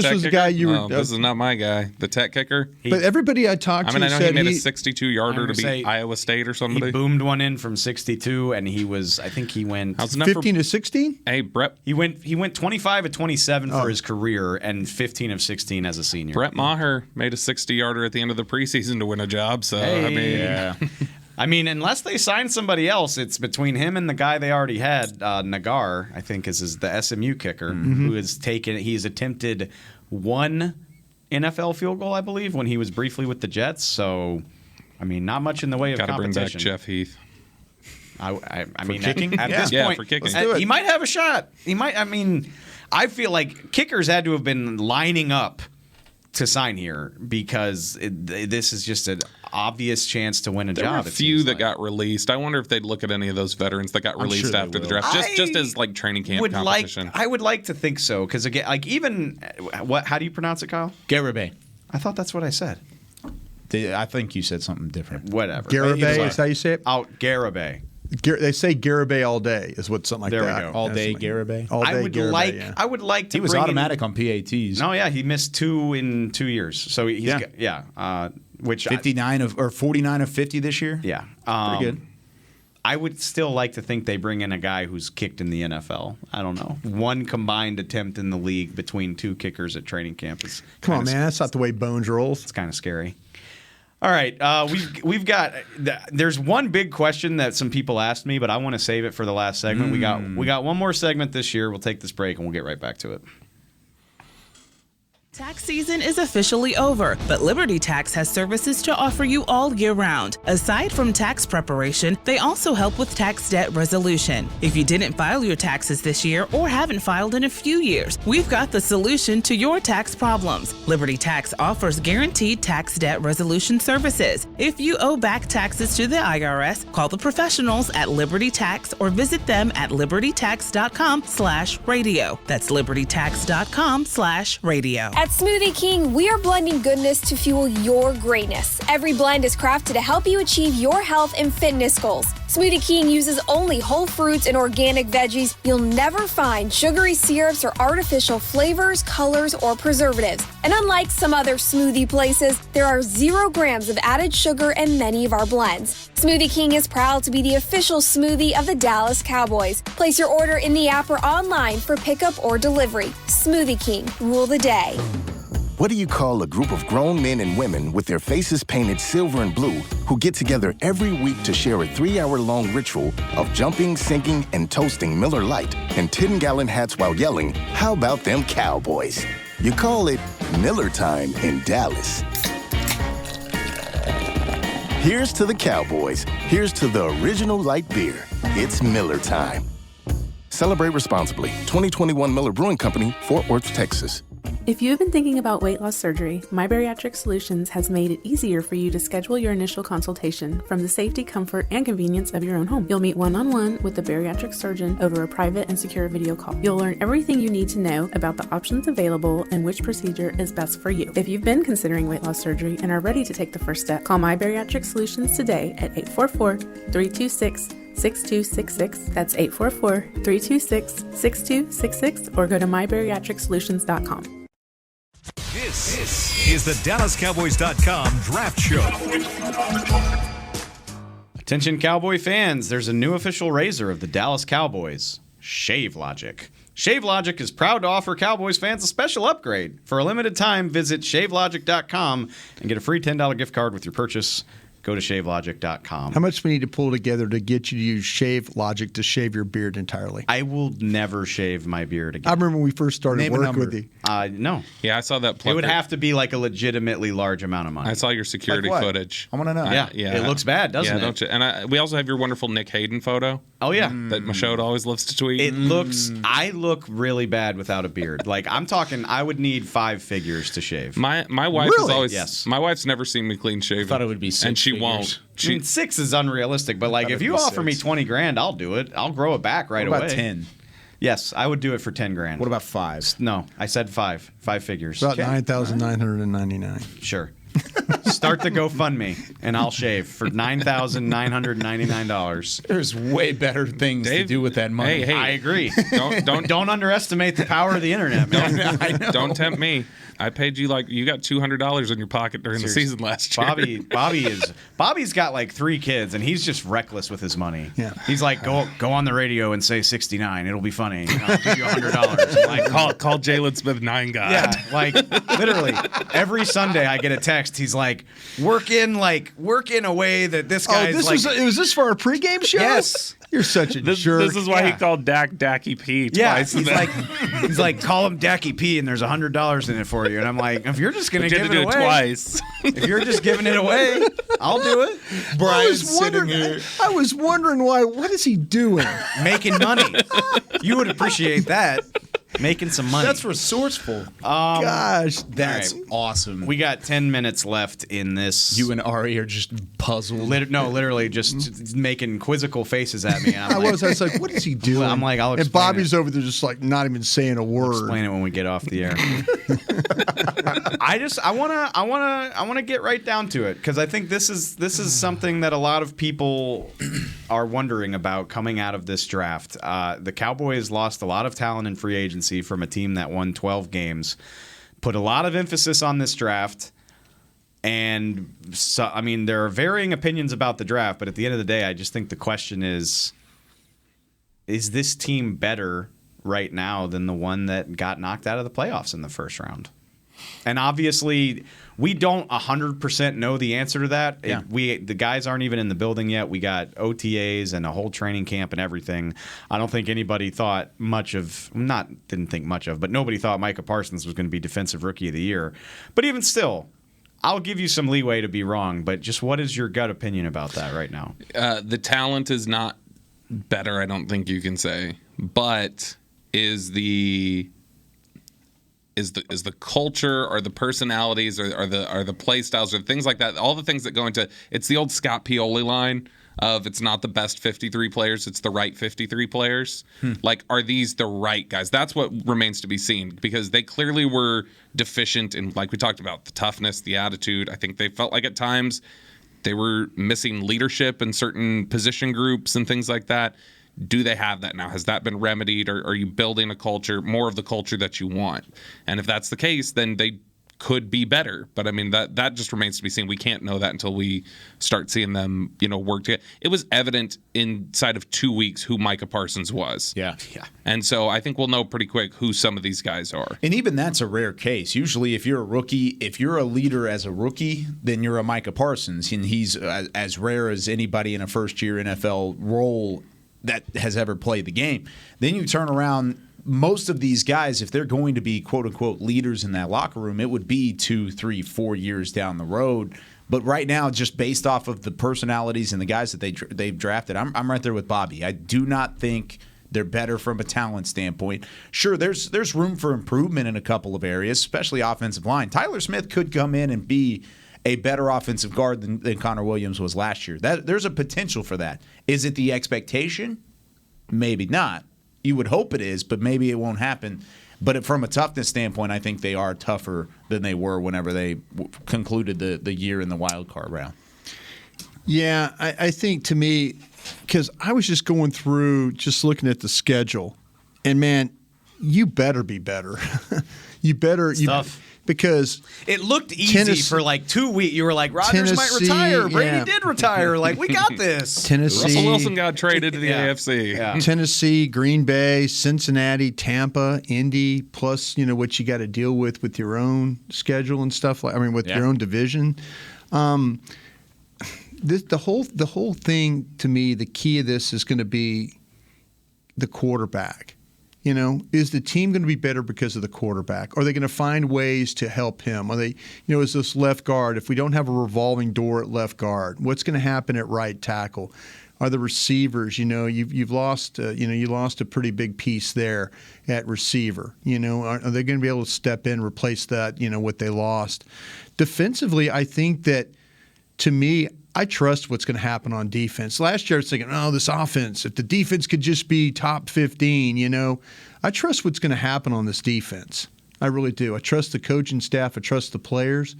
was the guy you were. No, this is not my guy. The Tech kicker. But everybody I talked to I know said he made a 62-yarder to beat Iowa State or somebody. He boomed one in from 62, and he went 15 to 16. Hey, Brett. He went 25 of 27 for his career, and 15 of 16 as a senior. Brett Maher made a 60-yarder at the end of the preseason to win a job. So I mean, unless they sign somebody else, it's between him and the guy they already had, Nagar, I think is the SMU kicker, who has he's attempted 1 NFL field goal, I believe, when he was briefly with the Jets. So, I mean, not much in the way of competition. Got to bring back Jeff Heath. I mean, kicking? at this point, for kicking. He might have a shot. He might. I mean, I feel like kickers had to have been lining up to sign here because this is just an obvious chance to win a job. There were a few that got released. I wonder if they'd look at any of those veterans that got released after the draft, just as like training camp competition. I would like to think so because again, like even how do you pronounce it, Kyle? Garibay. I thought that's what I said. I think you said something different. Whatever. Garibay is how you say it? Garibay. They say Garibay all day is what something like there that. We go. All day Garibay. All day Garibay, I would like to. He was automatic on PATs. No, yeah, he missed 2 in 2 years. So he's which 49 or 49 of 50 this year. Yeah, pretty good. I would still like to think they bring in a guy who's kicked in the NFL. I don't know. 1 combined attempt in the league between 2 kickers at training camp is. Come on, man, that's not the way Bones rolls. It's kind of scary. All right, we've got. There's one big question that some people asked me, but I want to save it for the last segment. We got one more segment this year. We'll take this break and we'll get right back to it. Tax season is officially over, but Liberty Tax has services to offer you all year round. Aside from tax preparation, they also help with tax debt resolution. If you didn't file your taxes this year or haven't filed in a few years, we've got the solution to your tax problems. Liberty Tax offers guaranteed tax debt resolution services. If you owe back taxes to the IRS, call the professionals at Liberty Tax or visit them at libertytax.com/radio. That's libertytax.com/radio. At Smoothie King, we are blending goodness to fuel your greatness. Every blend is crafted to help you achieve your health and fitness goals. Smoothie King uses only whole fruits and organic veggies. You'll never find sugary syrups or artificial flavors, colors, or preservatives. And unlike some other smoothie places, there are 0 grams of added sugar in many of our blends. Smoothie King is proud to be the official smoothie of the Dallas Cowboys. Place your order in the app or online for pickup or delivery. Smoothie King, rule the day. What do you call a group of grown men and women with their faces painted silver and blue who get together every week to share a 3-hour-long ritual of jumping, sinking, and toasting Miller Lite in 10-gallon hats while yelling, "How about them Cowboys?" You call it Miller Time in Dallas. Here's to the Cowboys. Here's to the original light beer. It's Miller Time. Celebrate responsibly. 2021 Miller Brewing Company, Fort Worth, Texas. If you have been thinking about weight loss surgery, My Bariatric Solutions has made it easier for you to schedule your initial consultation from the safety, comfort, and convenience of your own home. You'll meet one-on-one with the bariatric surgeon over a private and secure video call. You'll learn everything you need to know about the options available and which procedure is best for you. If you've been considering weight loss surgery and are ready to take the first step, call My Bariatric Solutions today at 844-326-6266. That's 844-326-6266, or go to mybariatricsolutions.com. This is the DallasCowboys.com Draft Show. Attention Cowboy fans, there's a new official razor of the Dallas Cowboys, Shave Logic. Shave Logic is proud to offer Cowboys fans a special upgrade. For a limited time, visit shavelogic.com and get a free $10 gift card with your purchase. Go to shavelogic.com. How much we need to pull together to get you to use Shave Logic to shave your beard entirely? I will never shave my beard again. I remember when we first started working with you. No. Yeah, I saw that. It would have to be like a legitimately large amount of money. I saw your security footage. I want to know. Yeah. It looks bad, doesn't it? Don't you? And we also have your wonderful Nick Hayden photo. Oh, yeah. That Michaud always loves to tweet. I look really bad without a beard. Like, I'm talking, I would need 5 figures to shave. My wife is always, yes. My wife's never seen me clean shaven. I thought it would be 6 and she figures. won't. I mean, 6 is unrealistic, but like, if you offer me 20 grand, I'll do it. I'll grow it back right away. What about 10? Yes, I would do it for 10 grand. What about 5? No, I said 5. 5 figures. About 9,999. Sure. Start the GoFundMe, and I'll shave for $9,999. There's way better things to do with that money. Hey, I agree. Don't underestimate the power of the internet, man. Don't tempt me. I paid you you got $200 in your pocket during the season last year. Bobby's got like 3 kids, and he's just reckless with his money. Yeah. He's like, go on the radio and say 69. It'll be funny. I'll give you $100. Like, call Jalen Smith 9 guy. Yeah, like literally every Sunday I get a text. He's like, work in a way that this guy's was this for our pregame show? Yes. You're such a jerk. This is why he called Dak Dacky P twice. He's like, call him Dacky P, and there's $100 in it for you. And I'm like, if you're just gonna give it away twice, if you're just giving it away, I'll do it. Brian's sitting here. I was wondering why. What is he doing? Making money. You would appreciate that. Making some money. That's resourceful. Gosh, that's awesome. We got 10 minutes left in this. You and Ari are just puzzled. Literally just making quizzical faces at me. And I was like, what is he doing? I'm like, I'll explain. And Bobby's over there just like not even saying a word. I'll explain it when we get off the air. I wanna get right down to it, because I think this is something that a lot of people are wondering about coming out of this draft. The Cowboys lost a lot of talent in free agency from a team that won 12 games. Put a lot of emphasis on this draft. And so, I mean, there are varying opinions about the draft, but at the end of the day, I just think the question is this team better right now than the one that got knocked out of the playoffs in the first round? And obviously, we don't 100% know the answer to that. Yeah. The guys aren't even in the building yet. We got OTAs and a whole training camp and everything. I don't think anybody thought didn't think much of, but nobody thought Micah Parsons was going to be Defensive Rookie of the Year. But even still, I'll give you some leeway to be wrong, but just what is your gut opinion about that right now? The talent is not better, I don't think you can say, but is the culture or the personalities or the play styles or things like that, all the things that go into it's the old Scott Pioli line of it's not the best 53 players, it's the right 53 players. Like, are these the right guys? That's what remains to be seen, because they clearly were deficient in, like we talked about, the toughness, the attitude. I think they felt like at times they were missing leadership in certain position groups and things like that. Do they have that now? Has that been remedied, or are you building a culture, more of the culture that you want? And if that's the case, then they could be better. But I mean, that just remains to be seen. We can't know that until we start seeing them, work together. It was evident inside of 2 weeks who Micah Parsons was. Yeah. And so I think we'll know pretty quick who some of these guys are. And even that's a rare case. Usually if you're a rookie, if you're a leader as a rookie, then you're a Micah Parsons. And he's as rare as anybody in a first-year NFL role that has ever played the game. Then you turn around, most of these guys, if they're going to be quote-unquote leaders in that locker room, it would be 2, 3, 4 years down the road. But right now, just based off of the personalities and the guys that they've drafted, I'm right there with Bobby. I do not think they're better from a talent standpoint. Sure, there's room for improvement in a couple of areas, especially offensive line. Tyler Smith could come in and be a better offensive guard than Connor Williams was last year. There's a potential for that. Is it the expectation? Maybe not. You would hope it is, but maybe it won't happen. But from a toughness standpoint, I think they are tougher than they were whenever they concluded the year in the wild card round. Yeah, I think to me, because I was just going through, just looking at the schedule, and man, you better be better. You better. Tough. Because it looked easy for like 2 weeks. You were like, Rodgers might retire. Brady did retire. Like, we got this. Tennessee. Russell Wilson got traded to the AFC. Yeah. Tennessee, Green Bay, Cincinnati, Tampa, Indy, plus what you got to deal with your own schedule and stuff with your own division. The whole thing to me, the key of this is going to be the quarterback. Is the team going to be better because of the quarterback? Are they going to find ways to help him? Are they, is this left guard? If we don't have a revolving door at left guard, what's going to happen at right tackle? Are the receivers? You've lost. You lost a pretty big piece there at receiver. Are they going to be able to step in, replace that? What they lost. Defensively, I think that, to me, I trust what's going to happen on defense. Last year I was thinking, this offense, if the defense could just be top 15, I trust what's going to happen on this defense. I really do. I trust the coaching staff. I trust the players.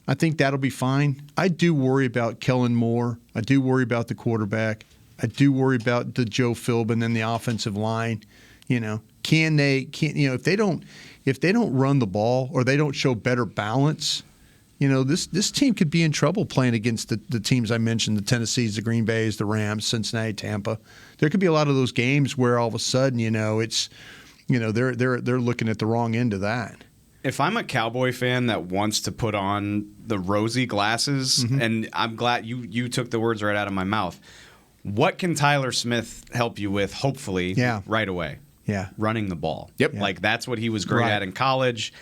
I think that'll be fine. I do worry about Kellen Moore. I do worry about the quarterback. I do worry about the Joe Philbin and the offensive line. If they don't run the ball or they don't show better balance, this team could be in trouble playing against the teams I mentioned, the Tennessees, the Green Bays, the Rams, Cincinnati, Tampa. There could be a lot of those games where all of a sudden, it's, they're looking at the wrong end of that. If I'm a Cowboy fan that wants to put on the rosy glasses, and I'm glad you took the words right out of my mouth, what can Tyler Smith help you with, hopefully, right away? Yeah. Running the ball. Yep. Like, that's what he was great at in college.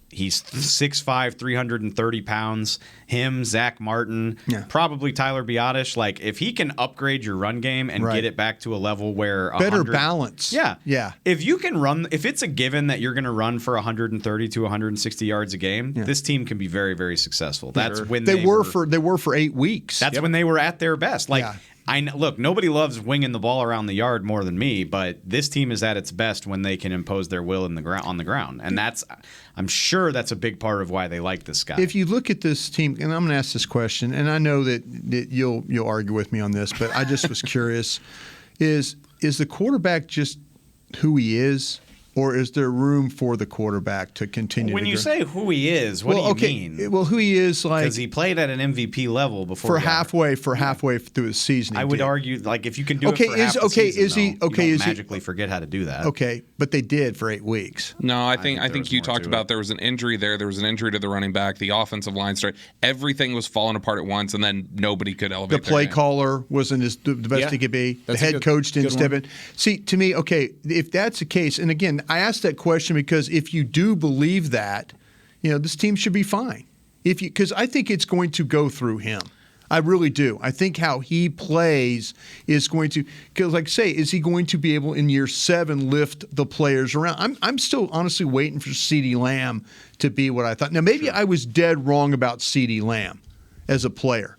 He's 6'5", 330 pounds. Him, Zach Martin, probably Tyler Biotish. Like, if he can upgrade your run game and get it back to a level where better balance. Yeah. If you can run, if it's a given that you're going to run for 130 to 160 yards a game, this team can be very, very successful. That's when they were for 8 weeks. That's when they were at their best. Like, look, nobody loves winging the ball around the yard more than me, but this team is at its best when they can impose their will on the ground, and I'm sure that's a big part of why they like this guy. If you look at this team, and I'm going to ask this question, and I know that you'll argue with me on this, but I just was curious: is the quarterback just who he is? Or is there room for the quarterback to continue? When to you say who he is, what do you mean? Well, who he is, like, because he played at an MVP level before halfway through his season. I would argue, like, if you can do it for half the season, you don't magically forget how to do that. Okay, but they did for 8 weeks. No, I think you talked about there was an injury there. There was an injury to the running back. The offensive line started. Everything was falling apart at once, and then nobody could elevate. The play caller wasn't the best he could be. The head coach didn't step in. See, to me, if that's the case, and again, I asked that question because if you do believe that, this team should be fine. Because I think it's going to go through him. I really do. I think how he plays is going to, because like I say, is he going to be able in year 7 lift the players around? I'm still honestly waiting for CeeDee Lamb to be what I thought. Now maybe I was dead wrong about CeeDee Lamb as a player,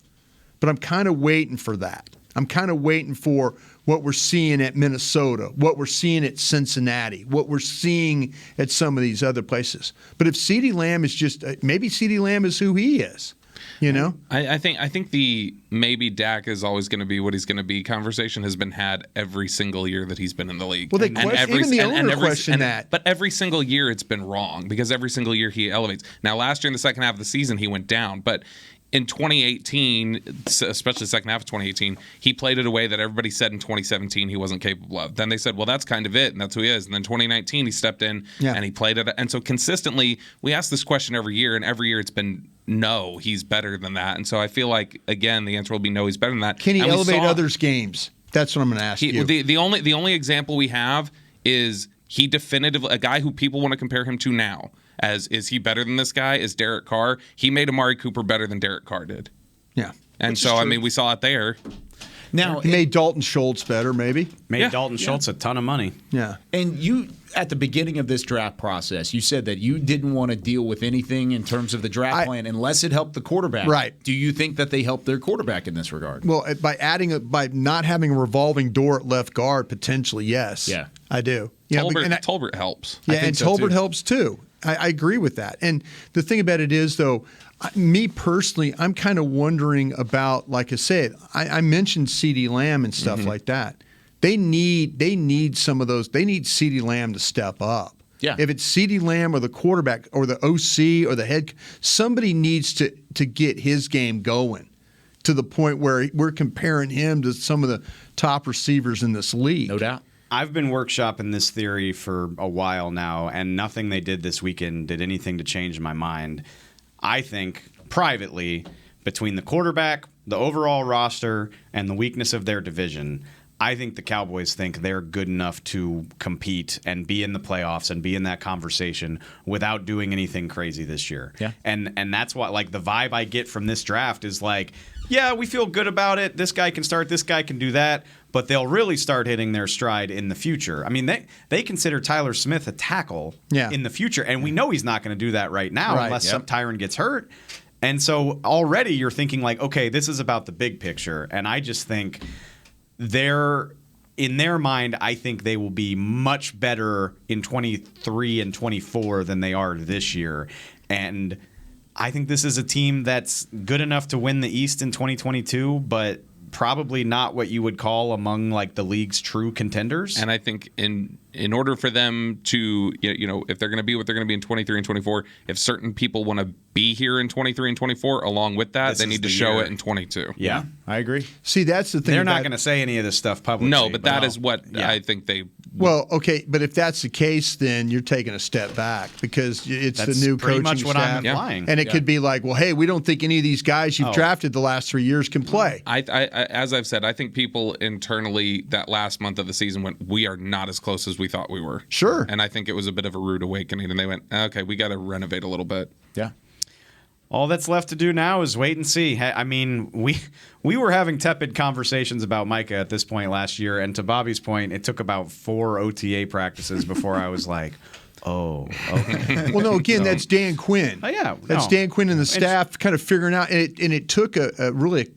but I'm kind of waiting for that. I'm kind of waiting for what we're seeing at Minnesota, what we're seeing at Cincinnati, what we're seeing at some of these other places. But if CeeDee Lamb is just maybe CeeDee Lamb is who he is. You know, I think the maybe Dak is always going to be what he's going to be conversation has been had every single year that he's been in the league. Well, even the owner questioned that. But every single year it's been wrong because every single year he elevates. Now, last year in the second half of the season he went down, but in 2018, especially the second half of 2018, he played it a way that everybody said in 2017 he wasn't capable of. Then they said, well, that's kind of it, and that's who he is. And then 2019, he stepped in and he played it. And so consistently, we ask this question every year, and every year it's been, no, he's better than that. And so I feel like, again, the answer will be no, he's better than that. Can he elevate others' games? That's what I'm going to ask you. The only example we have is he definitively, a guy who people want to compare him to now, as is he better than this guy, is Derek Carr. He made Amari Cooper better than Derek Carr did. Yeah. And so, I mean, we saw it there. Now, he made Dalton Schultz better, maybe. Made Dalton Schultz a ton of money. Yeah. And you, at the beginning of this draft process, you said that you didn't want to deal with anything in terms of the draft plan unless it helped the quarterback. Right. Do you think that they helped their quarterback in this regard? Well, by not having a revolving door at left guard, potentially, yes. Yeah. I do. Tolbert helps. Yeah, and Tolbert helps too. I agree with that. And the thing about it is, though, me personally, I'm kind of wondering about, like I said, I mentioned CeeDee Lamb and stuff like that. They need some of those. They need CeeDee Lamb to step up. Yeah. If it's CeeDee Lamb or the quarterback or the OC or the head, somebody needs to get his game going to the point where we're comparing him to some of the top receivers in this league. No doubt. I've been workshopping this theory for a while now, and nothing they did this weekend did anything to change my mind. I think, privately, between the quarterback, the overall roster, and the weakness of their division, I think the Cowboys think they're good enough to compete and be in the playoffs and be in that conversation without doing anything crazy this year. Yeah. And that's what, like, the vibe I get from this draft is like, yeah, we feel good about it. This guy can start. This guy can do that. But they'll really start hitting their stride in the future. I mean, they consider Tyler Smith a tackle in the future, and we know he's not going to do that right now unless Tyron gets hurt. And so already you're thinking like, okay, this is about the big picture. And I just think in their mind, I think they will be much better in 23 and 24 than they are this year. And I think this is a team that's good enough to win the East in 2022, but probably not what you would call among like the league's true contenders. And I think in order for them to, if they're going to be what they're going to be in 23 and 24, if certain people want to be here in 23 and 24 along with that, they need to show it in 22. Yeah, I agree. See, that's the thing. They're not going to say any of this stuff publicly. No, but that is what I think they. Well, okay, but if that's the case, then you're taking a step back because it's the new coaching much what staff. I'm implying. And it could be like, well, hey, we don't think any of these guys you've drafted the last 3 years can play. I as I've said, I think people internally that last month of the season went, we are not as close as we thought we were. Sure. And I think it was a bit of a rude awakening, and they went, okay, we got to renovate a little bit. Yeah. All that's left to do now is wait and see. I mean, we were having tepid conversations about Micah at this point last year, and to Bobby's point, it took about 4 OTA practices before I was like, oh, okay. Well, no, again, that's Dan Quinn. Oh, yeah. That's Dan Quinn and the staff kind of figuring out, and it took a really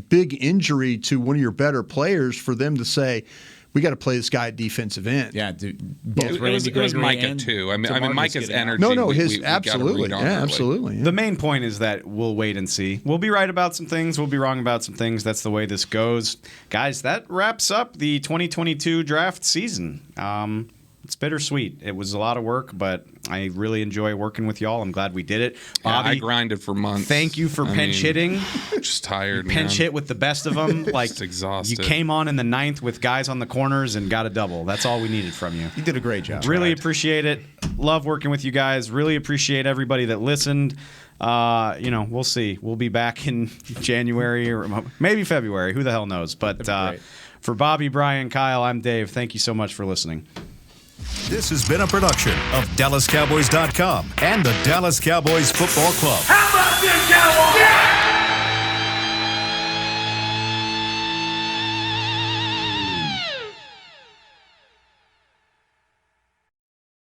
big injury to one of your better players for them to say, we got to play this guy at defensive end. Yeah, both it was Micah too. I mean Micah's energy. No, absolutely, absolutely. Yeah. The main point is that we'll wait and see. We'll be right about some things. We'll be wrong about some things. That's the way this goes, guys. That wraps up the 2022 draft season. It's bittersweet. It was a lot of work, but I really enjoy working with y'all. I'm glad we did it. Bobby, I grinded for months. Thank you for hitting. Just tired, you pinch hit with the best of them. Like, just exhausted. You came on in the 9th with guys on the corners and got a double. That's all we needed from you. You did a great job. Really appreciate it. Love working with you guys. Really appreciate everybody that listened. We'll see. We'll be back in January or maybe February. Who the hell knows? But for Bobby, Brian, Kyle, I'm Dave. Thank you so much for listening. This has been a production of DallasCowboys.com and the Dallas Cowboys Football Club. How about this, Cowboys? Yeah!